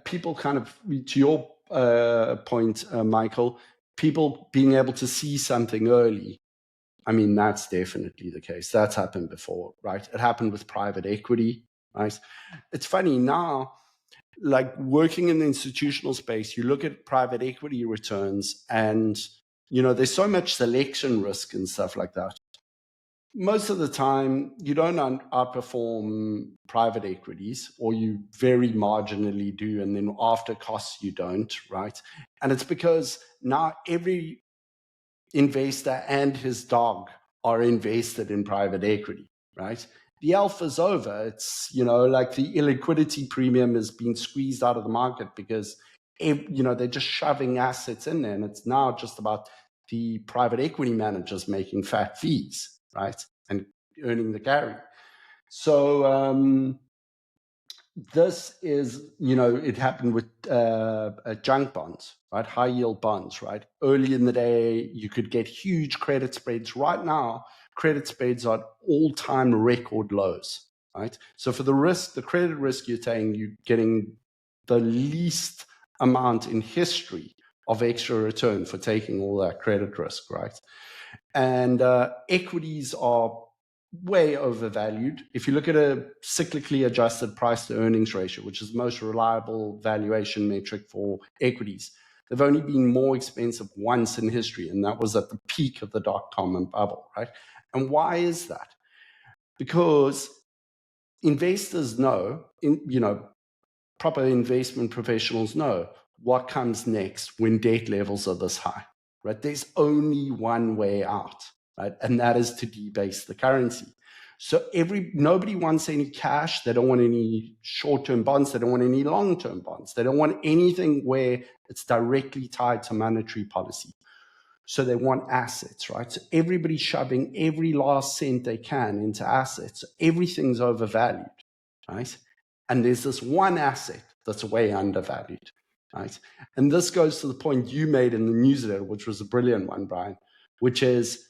people kind of, to your point, Michael, people being able to see something early, I mean, that's definitely the case. That's happened before, right? It happened with private equity, right? It's funny now, like working in the institutional space, you look at private equity returns and, there's so much selection risk and stuff like that. Most of the time, you don't outperform private equities, or you very marginally do, and then after costs, you don't, right? And it's because now every investor and his dog are invested in private equity, right? The alpha's over. It's, like the illiquidity premium has been squeezed out of the market because, they're just shoving assets in there. And it's now just about the private equity managers making fat fees, right, and earning the carry. So this is, it happened with junk bonds, right? High yield bonds, right? Early in the day, you could get huge credit spreads. Right now, credit spreads are at all-time record lows, right? So for the credit risk you're taking, you're getting the least amount in history of extra return for taking all that credit risk, right? And equities are way overvalued. If you look at a cyclically adjusted price to earnings ratio, which is the most reliable valuation metric for equities, they've only been more expensive once in history, and that was at the peak of the dot-com bubble, right? And why is that? Because investors know, proper investment professionals know what comes next when debt levels are this high, right? There's only one way out, right? And that is to debase the currency. So nobody wants any cash. They don't want any short-term bonds. They don't want any long-term bonds. They don't want anything where it's directly tied to monetary policy. So they want assets, right? So everybody's shoving every last cent they can into assets. So everything's overvalued, right? And there's this one asset that's way undervalued, right? And this goes to the point you made in the newsletter, which was a brilliant one, Brian, which is,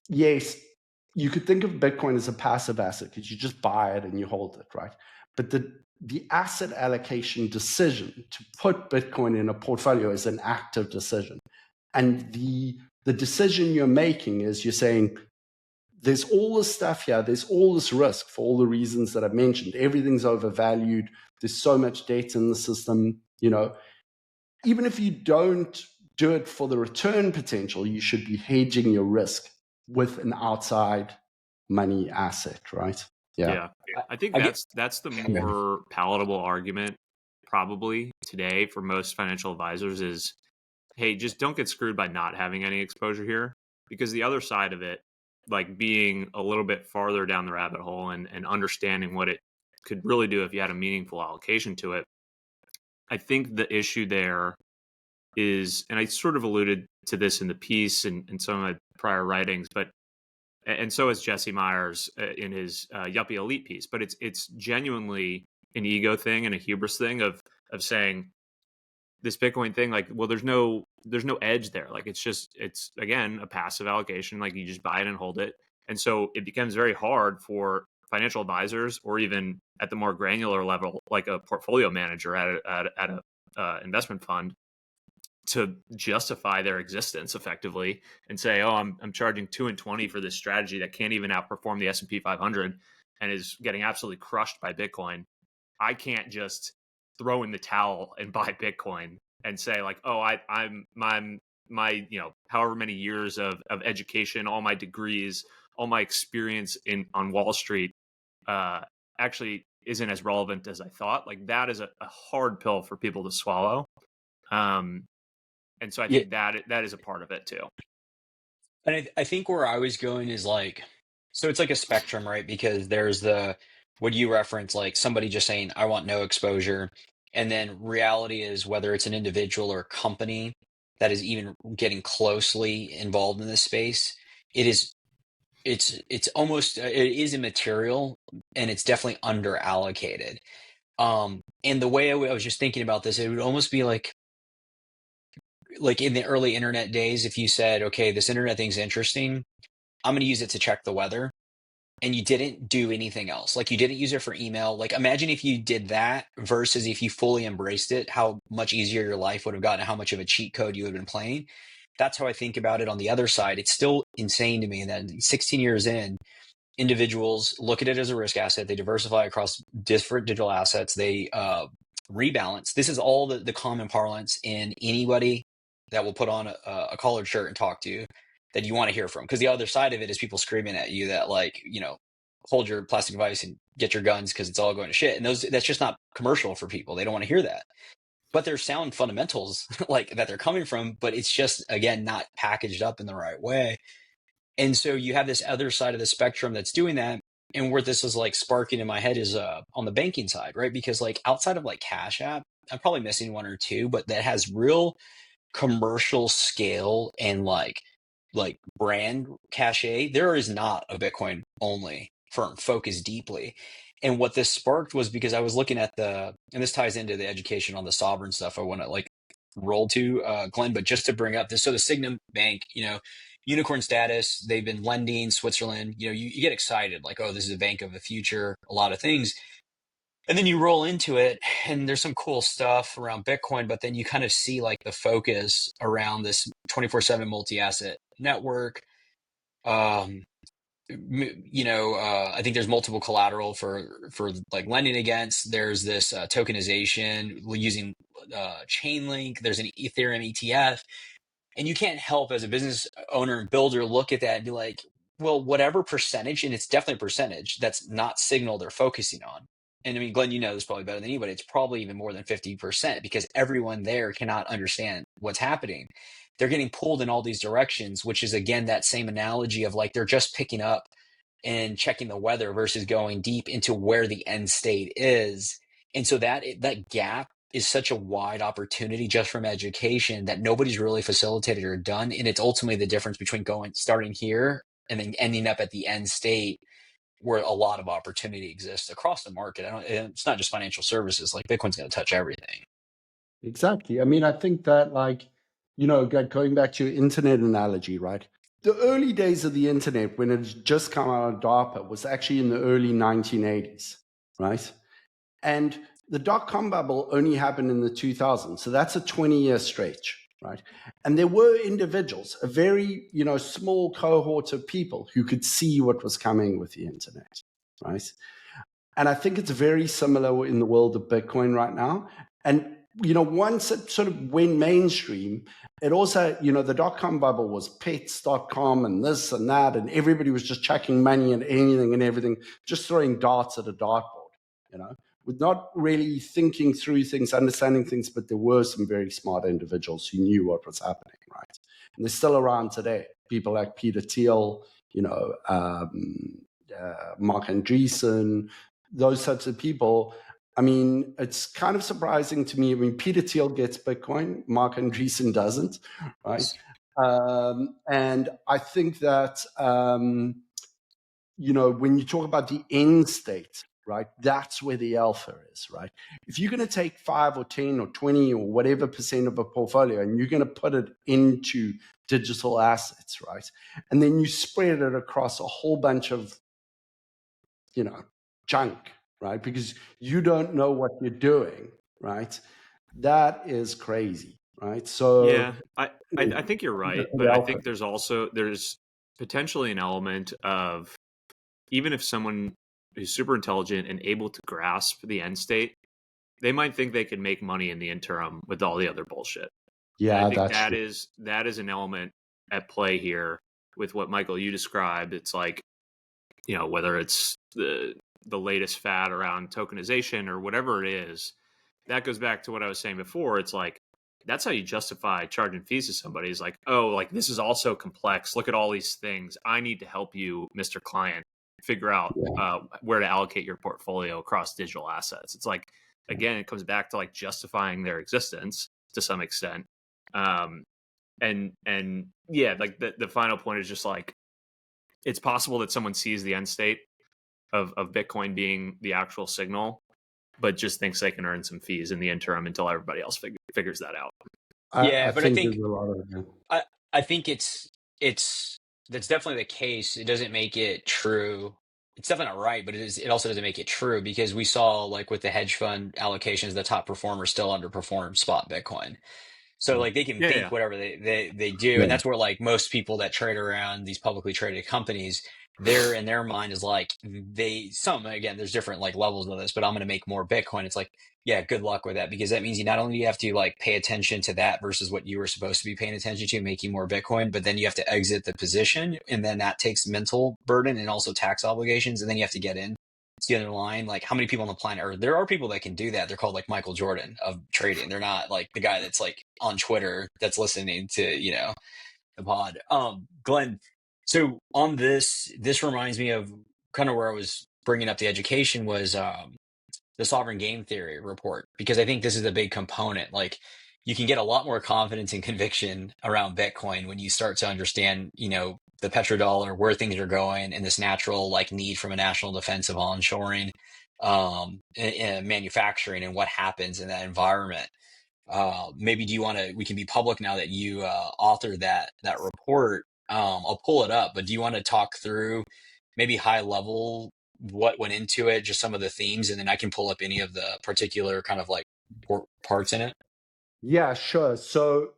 yes, you could think of Bitcoin as a passive asset because you just buy it and you hold it, right? But the asset allocation decision to put Bitcoin in a portfolio is an active decision. And the decision you're making is you're saying, there's all this stuff here, there's all this risk for all the reasons that I've mentioned. Everything's overvalued. There's so much debt in the system. Even if you don't do it for the return potential, you should be hedging your risk with an outside money asset, right? Yeah. I think that's the more palatable argument probably today for most financial advisors is, hey, just don't get screwed by not having any exposure here, because the other side of it, like being a little bit farther down the rabbit hole and understanding what it could really do if you had a meaningful allocation to it. I think the issue there is, and I sort of alluded to this in the piece and some of my prior writings, and so is Jesse Myers in his Yuppie Elite piece, but it's genuinely an ego thing and a hubris thing of saying this Bitcoin thing, like, well, there's no edge there. Like, it's again, a passive allocation. Like, you just buy it and hold it. And so it becomes very hard for financial advisors, or even at the more granular level, like a portfolio manager at a investment fund, to justify their existence effectively and say, oh, I'm charging 2 and 20 for this strategy that can't even outperform the S&P 500 and is getting absolutely crushed by Bitcoin. I can't just throw in the towel and buy Bitcoin and say, like, oh, I'm my however many years of education, all my degrees, all my experience on Wall Street actually isn't as relevant as I thought. Like, that is a hard pill for people to swallow. And so I think that is a part of it too. And I think where I was going is like, so it's like a spectrum, right? Because there's what you reference, like somebody just saying, I want no exposure. And then reality is, whether it's an individual or a company that is even getting closely involved in this space, it's almost, it is immaterial, and it's definitely under allocated. And the way I was just thinking about this, it would almost be like in the early internet days, if you said, okay, this internet thing's interesting, I'm going to use it to check the weather, and you didn't do anything else. Like, you didn't use it for email. Like, imagine if you did that versus if you fully embraced it, how much easier your life would have gotten, how much of a cheat code you would have been playing. That's how I think about it on the other side. It's still insane to me that 16 years in, individuals look at it as a risk asset. They diversify across different digital assets. They rebalance. This is all the common parlance in anybody that will put on a collared shirt and talk to you that you want to hear from. Because the other side of it is people screaming at you that, like, hold your plastic device and get your guns because it's all going to shit. And that's just not commercial for people. They don't want to hear that. But there's sound fundamentals like that they're coming from, but it's just, again, not packaged up in the right way. And so you have this other side of the spectrum that's doing that. And where this is like sparking in my head is on the banking side, right? Because like outside of like Cash App, I'm probably missing one or two, but that has real commercial scale and like brand cachet, there is not a Bitcoin only firm focused deeply. And what this sparked was because I was looking at and this ties into the education on the sovereign stuff I want to like roll to, Glenn, but just to bring up this, so the Signum Bank, unicorn status, they've been lending Switzerland, you get excited, like, oh, this is a bank of the future, a lot of things. And then you roll into it and there's some cool stuff around Bitcoin, but then you kind of see like the focus around this 24/7 multi-asset network. I think there's multiple collateral for like lending against. There's this tokenization using Chainlink. There's an Ethereum ETF. And you can't help as a business owner and builder look at that and be like, well, whatever percentage, and it's definitely a percentage that's not signal they're focusing on. And I mean, Glenn, you know this probably better than anybody. It's probably even more than 50% because everyone there cannot understand what's happening. They're getting pulled in all these directions, which is, again, that same analogy of like they're just picking up and checking the weather versus going deep into where the end state is. And so that gap is such a wide opportunity just from education that nobody's really facilitated or done. And it's ultimately the difference between starting here and then ending up at the end state where a lot of opportunity exists across the market. It's not just financial services. Like Bitcoin's going to touch everything. Exactly. I mean, I think that going back to your internet analogy, right? The early days of the internet, when it just come out of DARPA, was actually in the early 1980s, right? And the dot-com bubble only happened in the 2000s. So that's a 20-year stretch, right? And there were individuals, a very, small cohort of people who could see what was coming with the internet, right? And I think it's very similar in the world of Bitcoin right now. And, once it sort of went mainstream, it also, the dot-com bubble was pets.com and this and that, and everybody was just chucking money and anything and everything, just throwing darts at a dartboard, with not really thinking through things, understanding things, but there were some very smart individuals who knew what was happening, right? And they're still around today. People like Peter Thiel, Mark Andreessen, those types of people. I mean, it's kind of surprising to me. I mean, Peter Thiel gets Bitcoin, Mark Andreessen doesn't, right? And I think that, when you talk about the end state, right, that's where the alpha is, right? If you're going to take 5 or 10 or 20 or whatever percent of a portfolio and you're going to put it into digital assets, right, and then you spread it across a whole bunch of, junk, right, because you don't know what you're doing, right, that is crazy, right? So yeah, I think you're right, but I think there's potentially an element of, even if someone who's super intelligent and able to grasp the end state, they might think they can make money in the interim with all the other bullshit. Yeah, and I think that is an element at play here with what, Michael, you described. It's like, whether it's the latest fad around tokenization or whatever it is, that goes back to what I was saying before. It's like, that's how you justify charging fees to somebody. Is like, oh, like this is also complex. Look at all these things. I need to help you, Mr. Client, figure out where to allocate your portfolio across digital assets. It's like, again, it comes back to like justifying their existence to some extent. And yeah, like the final point is just like, it's possible that someone sees the end state of Bitcoin being the actual signal, but just thinks they can earn some fees in the interim until everybody else figures that out. I think there's a lot of it. I think that's definitely the case. It doesn't make it true. It's definitely not right, but it also doesn't make it true, because we saw, like with the hedge fund allocations, the top performers still underperform spot Bitcoin. So like they can think whatever they do. And that's where like most people that trade around these publicly traded companies, they're in their mind is like again, there's different like levels of this, but I'm going to make more Bitcoin. It's like, yeah, good luck with that, because that means you not only have to like pay attention to that versus what you were supposed to be paying attention to, making more Bitcoin, but then you have to exit the position, and then that takes mental burden and also tax obligations, and then you have to get in to the other line. Like, how many people on the planet Earth? There are people that can do that. They're called like Michael Jordan of trading. They're not like the guy that's like on Twitter that's listening to the pod. Glenn, so on this reminds me of kind of where I was bringing up the education was the sovereign game theory report, because I think this is a big component. Like, you can get a lot more confidence and conviction around Bitcoin when you start to understand, the petrodollar, where things are going, and this natural need from a national defense of onshoring, and manufacturing, and what happens in that environment. Maybe we can be public now that you authored that report. I'll pull it up, but do you want to talk through maybe high level what went into it, just some of the themes, and then I can pull up any of the particular kind of parts in it? Yeah, sure. So,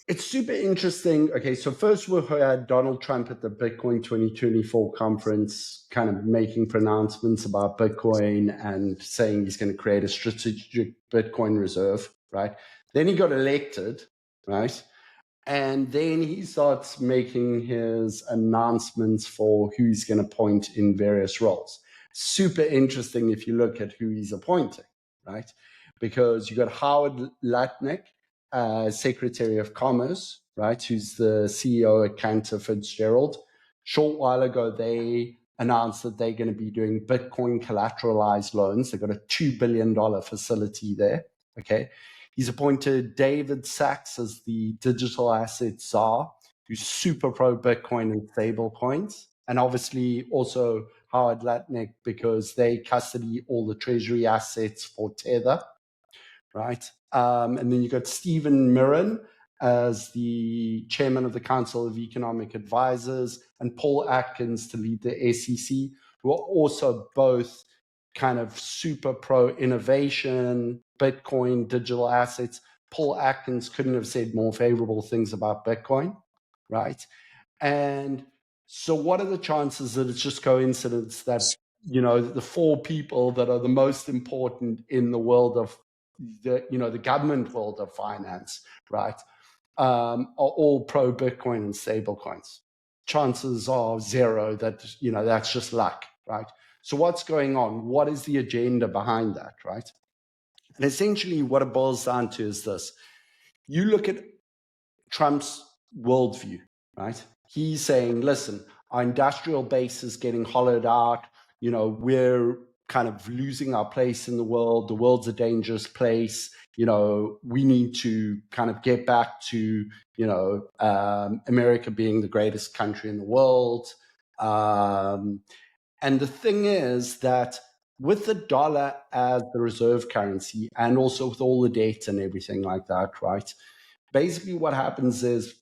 it's super interesting. Okay, so first we had Donald Trump at the Bitcoin 2024 conference kind of making pronouncements about Bitcoin and saying he's going to create a strategic Bitcoin reserve, right? Then he got elected, right? And then he starts making his announcements for who he's going to appoint in various roles. Super interesting if you look at who he's appointing, right? Because you got Howard Lutnick, Secretary of Commerce, right, who's the CEO at Cantor Fitzgerald. Short while ago, they announced that they're going to be doing Bitcoin collateralized loans. They've got a $2 billion facility there, okay? He's appointed David Sachs as the digital asset czar, who's super pro Bitcoin and stable coins. And obviously also Howard Lutnick, because they custody all the treasury assets for Tether, right? And then you got Stephen Mirren as the chairman of the Council of Economic Advisors, and Paul Atkins to lead the SEC, who are also both kind of super pro innovation, Bitcoin, digital assets. Paul Atkins couldn't have said more favorable things about Bitcoin, right? And so what are the chances that it's just coincidence that, the four people that are the most important in the world of the government world of finance, right, are all pro Bitcoin and stable coins? Chances are zero that, that's just luck, right? So what's going on? What is the agenda behind that, right? And essentially what it boils down to is this. You look at Trump's worldview, right? He's saying, listen, our industrial base is getting hollowed out. We're kind of losing our place in the world. The world's a dangerous place. We need to kind of get back to, America being the greatest country in the world. And the thing is that with the dollar as the reserve currency, and also with all the debt and everything like that, right? Basically what happens is,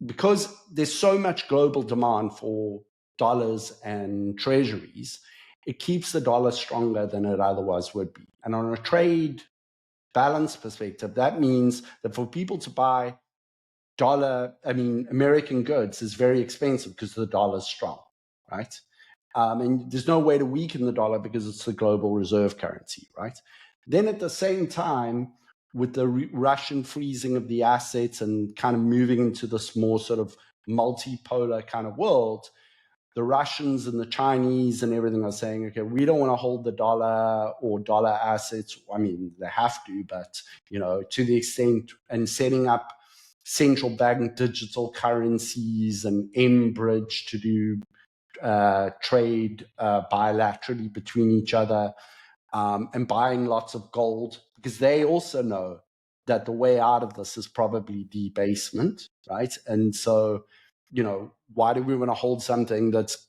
because there's so much global demand for dollars and treasuries, it keeps the dollar stronger than it otherwise would be. And on a trade balance perspective, that means that for people to buy American goods is very expensive because the dollar is strong, right? And there's no way to weaken the dollar because it's the global reserve currency, right? Then at the same time, with the Russian freezing of the assets and kind of moving into this more sort of multipolar kind of world, the Russians and the Chinese and everything are saying, okay, we don't want to hold the dollar or dollar assets. I mean, they have to, but, to the extent, and setting up central bank digital currencies and M-Bridge to do trade bilaterally between each other, and buying lots of gold, because they also know that the way out of this is probably debasement, right? And so, why do we want to hold something that's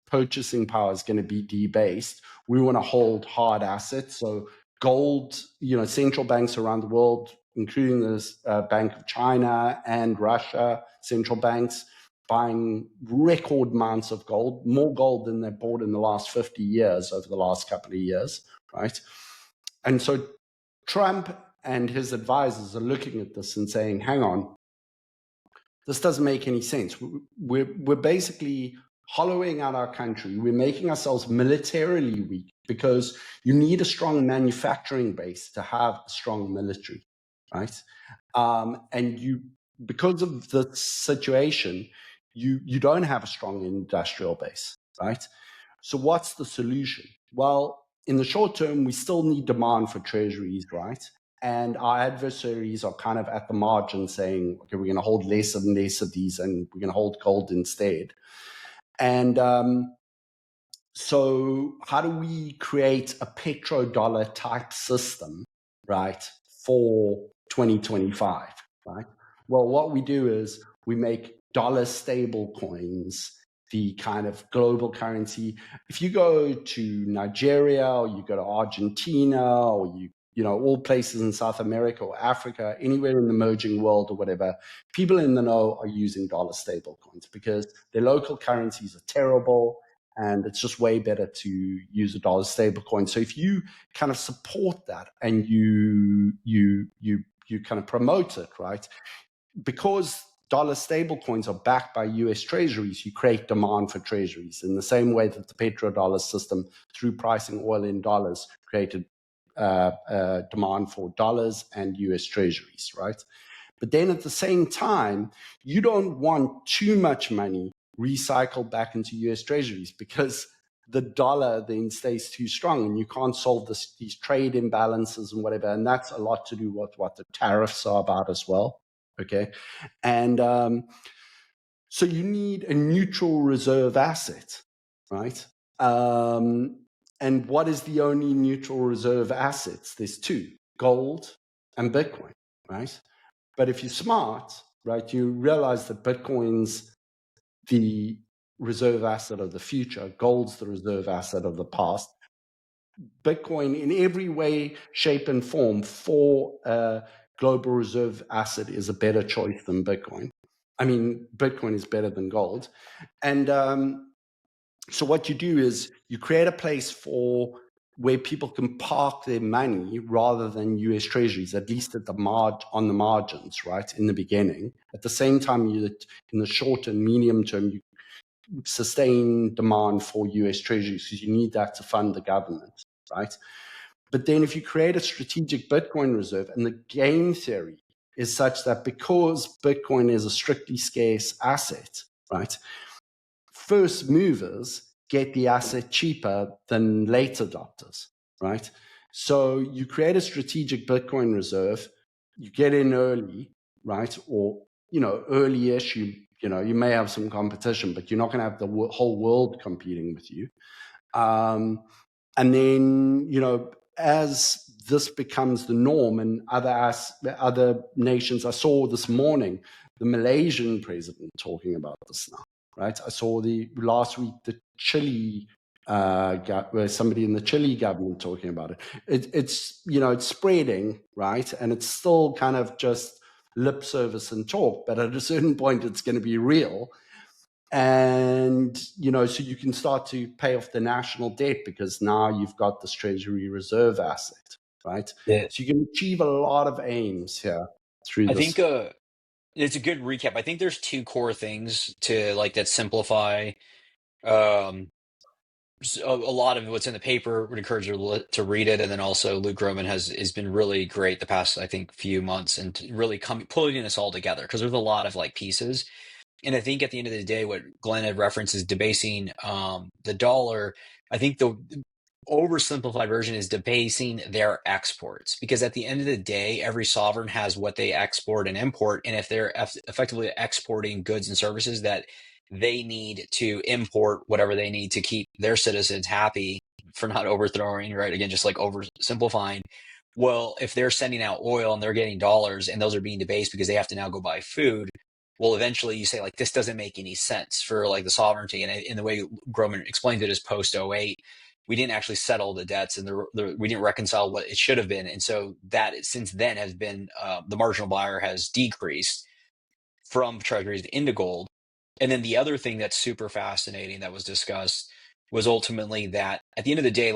purchasing power is going to be debased? We want to hold hard assets. So gold, central banks around the world, including the Bank of China and Russia, central banks buying record amounts of gold, more gold than they bought in the last 50 years over the last couple of years, right? And so Trump and his advisors are looking at this and saying, hang on, this doesn't make any sense. We're basically hollowing out our country. We're making ourselves militarily weak, because you need a strong manufacturing base to have a strong military, right? And because of the situation, you don't have a strong industrial base, right? So what's the solution? Well, in the short term, we still need demand for treasuries, right? And our adversaries are kind of at the margin saying, okay, we're going to hold less and less of these, and we're going to hold gold instead. And so how do we create a petrodollar type system, right, for 2025, right? Well, what we do is we make dollar stable coins the kind of global currency. If you go to Nigeria or you go to Argentina or all places in South America or Africa, anywhere in the emerging world or whatever, people in the know are using dollar stable coins because their local currencies are terrible and it's just way better to use a dollar stable coin. So if you kind of support that and you kind of promote it, right? Because dollar stable coins are backed by US treasuries, you create demand for treasuries in the same way that the petrodollar system, through pricing oil in dollars, created demand for dollars and US treasuries, right? But then at the same time, you don't want too much money recycled back into US treasuries because the dollar then stays too strong and you can't solve these trade imbalances and whatever. And that's a lot to do with what the tariffs are about as well. Okay. And so you need a neutral reserve asset, right? And what is the only neutral reserve assets? There's two, gold and Bitcoin, right? But if you're smart, right, you realize that Bitcoin's the reserve asset of the future, gold's the reserve asset of the past. Bitcoin in every way, shape, and form for a global reserve asset is a better choice than Bitcoin. I mean, Bitcoin is better than gold. And so what you do is you create a place for where people can park their money rather than US treasuries, at least at on the margins, right, in the beginning. At the same time, in the short and medium term, you sustain demand for US treasuries because you need that to fund the government, right? But then if you create a strategic Bitcoin reserve, and the game theory is such that because Bitcoin is a strictly scarce asset, right, first movers get the asset cheaper than late adopters, right? So you create a strategic Bitcoin reserve, you get in early, right? Or, early-ish, you may have some competition, but you're not going to have the whole world competing with you. And then, as this becomes the norm and other nations, I saw this morning the Malaysian president talking about this now, right? I saw last week the Chile somebody in the Chile government talking about it. It's spreading, right? And it's still kind of just lip service and talk, but at a certain point it's going to be real. And, so you can start to pay off the national debt because now you've got this treasury reserve asset, right? Yeah. So you can achieve a lot of aims here through this. I think it's a good recap. I think there's two core things to that simplify a lot of what's in the paper. Would encourage you to read it, and then also Luke Groman has been really great the past few months and really pulling this all together because there's a lot of pieces. And I think at the end of the day, what Glenn had referenced is debasing the dollar. I think the oversimplified version is debasing their exports, because at the end of the day, every sovereign has what they export and import. And if they're effectively exporting goods and services that they need to import whatever they need to keep their citizens happy, for not overthrowing, right? Again, just oversimplifying. Well, if they're sending out oil and they're getting dollars and those are being debased because they have to now go buy food, well, eventually you say this doesn't make any sense for the sovereignty. And in the way Groman explained it is post 08, we didn't actually settle the debts and we didn't reconcile what it should have been. And so that since then has been the marginal buyer has decreased from treasuries into gold. And then the other thing that's super fascinating that was discussed was ultimately that at the end of the day,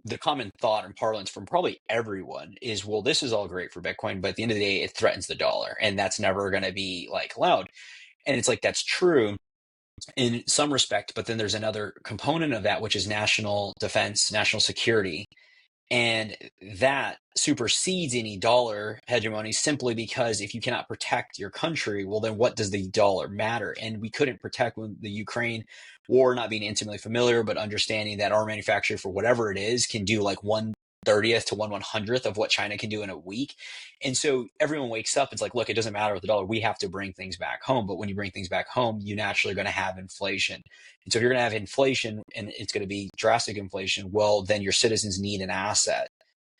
the common thought and parlance from probably everyone is, well, this is all great for Bitcoin, but at the end of the day, it threatens the dollar, and that's never going to be allowed. And it's that's true in some respect, but then there's another component of that, which is national defense, national security. And that supersedes any dollar hegemony simply because if you cannot protect your country, well, then what does the dollar matter? And we couldn't protect the Ukraine war, not being intimately familiar, but understanding that our manufacturer, for whatever it is, can do 1/30th to 1/100th of what China can do in a week. And so everyone wakes up, it's look, it doesn't matter with the dollar. We have to bring things back home. But when you bring things back home, you naturally are going to have inflation. And so if you're going to have inflation and it's going to be drastic inflation, well, then your citizens need an asset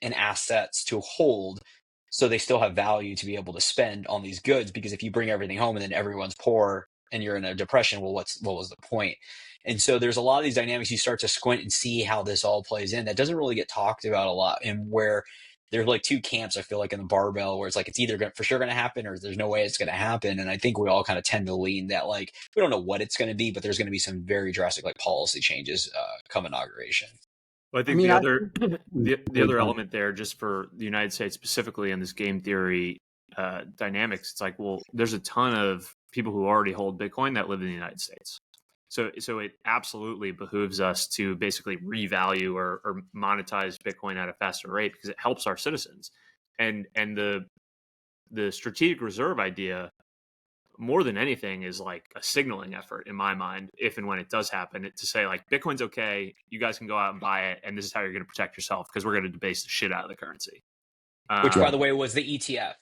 and assets to hold So they still have value to be able to spend on these goods, because if you bring everything home and then everyone's poor and you're in a depression, well, what was the point? And so there's a lot of these dynamics. You start to squint and see how this all plays in. That doesn't really get talked about a lot, and where there's like two camps, I feel like, in the barbell, where it's like it's either for sure going to happen or there's no way it's going to happen. And I think we all kind of tend to lean that, like, we don't know what it's going to be, but there's going to be some very drastic like policy changes come inauguration. Well, I think the other element there, just for the United States specifically in this game theory dynamics, it's like, well, there's a ton of people who already hold Bitcoin that live in the United States. So it absolutely behooves us to basically revalue or monetize Bitcoin at a faster rate, because it helps our citizens. And the strategic reserve idea, more than anything, is like a signaling effort in my mind, if and when it does happen, to say like, Bitcoin's okay, you guys can go out and buy it, and this is how you're going to protect yourself, because we're going to debase the shit out of the currency. Which, by the way, was the ETF.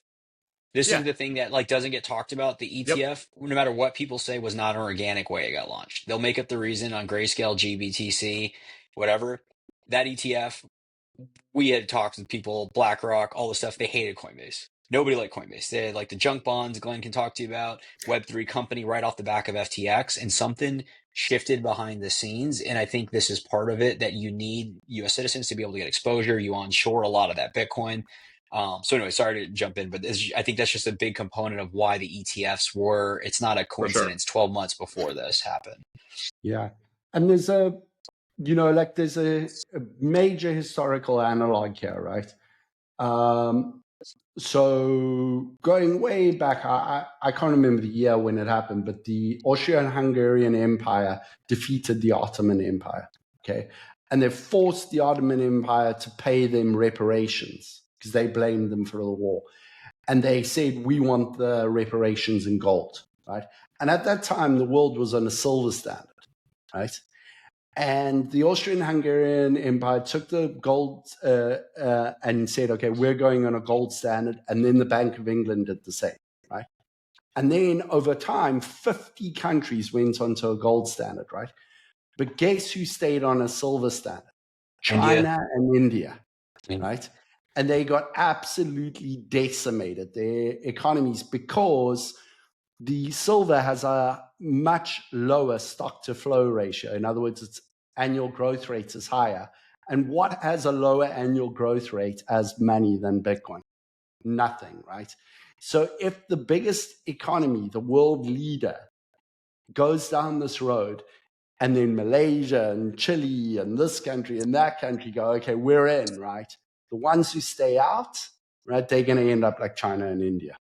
This is the thing that like doesn't get talked about. The ETF, no matter what people say, was not an organic way it got launched. They'll make up the reason on Grayscale, GBTC, whatever. That ETF, we had talked with people, BlackRock, all the stuff. They hated Coinbase. Nobody liked Coinbase. They had like the junk bonds Glenn can talk to you about, Web3 company right off the back of FTX, and something shifted behind the scenes. And I think this is part of it, that you need U.S. citizens to be able to get exposure. You onshore a lot of that Bitcoin. So anyway, sorry to jump in, but I think that's just a big component of why the ETFs were. It's not a coincidence. 12 months before this happened. Yeah. And there's there's a major historical analog here, right? So going way back, I can't remember the year when it happened, but the Austrian-Hungarian Empire defeated the Ottoman Empire, okay? And they forced the Ottoman Empire to pay them reparations, because they blamed them for the war. And they said, we want the reparations in gold, right? And at that time, the world was on a silver standard, right? And the Austrian-Hungarian Empire took the gold and said, okay, we're going on a gold standard. And then the Bank of England did the same, right? And then over time, 50 countries went onto a gold standard, right? But guess who stayed on a silver standard? China and India, right? And they got absolutely decimated, their economies, because the silver has a much lower stock to flow ratio. In other words, its annual growth rate is higher. And what has a lower annual growth rate as money than Bitcoin? Nothing, right? So if the biggest economy, the world leader, goes down this road, and then Malaysia and Chile and this country and that country go, okay, we're in, right? The ones who stay out, right, they're going to end up like China and India.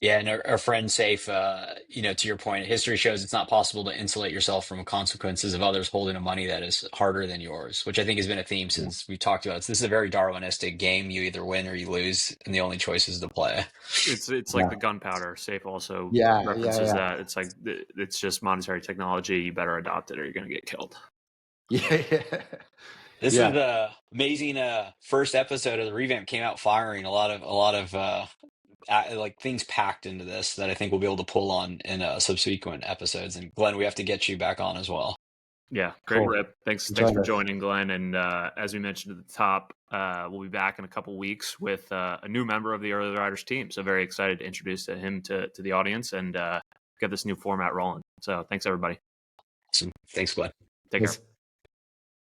Yeah, and our friend Safe, to your point, history shows it's not possible to insulate yourself from consequences of others holding a money that is harder than yours, which I think has been a theme since we talked about it. So this is a very Darwinistic game. You either win or you lose, and the only choice is to play. It's like the gunpowder. Safe also references that. It's like, it's just monetary technology. You better adopt it or you're going to get killed. This is the amazing first episode of the revamp. Came out firing. A lot of like things packed into this that I think we'll be able to pull on in subsequent episodes. And Glenn, we have to get you back on as well. Yeah, great rip. Thanks for joining, Glenn. And as we mentioned at the top, we'll be back in a couple weeks with a new member of the Early Riders team. So very excited to introduce him to the audience and get this new format rolling. So thanks, everybody. Awesome. Thanks, Glenn. Take care.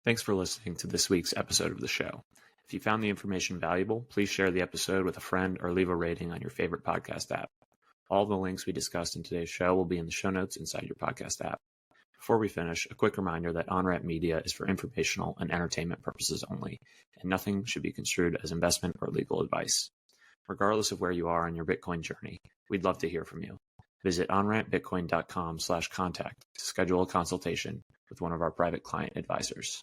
Thanks for listening to this week's episode of the show. If you found the information valuable, please share the episode with a friend or leave a rating on your favorite podcast app. All the links we discussed in today's show will be in the show notes inside your podcast app. Before we finish, a quick reminder that Onramp Media is for informational and entertainment purposes only, and nothing should be construed as investment or legal advice. Regardless of where you are on your Bitcoin journey, we'd love to hear from you. Visit onrampbitcoin.com/contact to schedule a consultation with one of our private client advisors.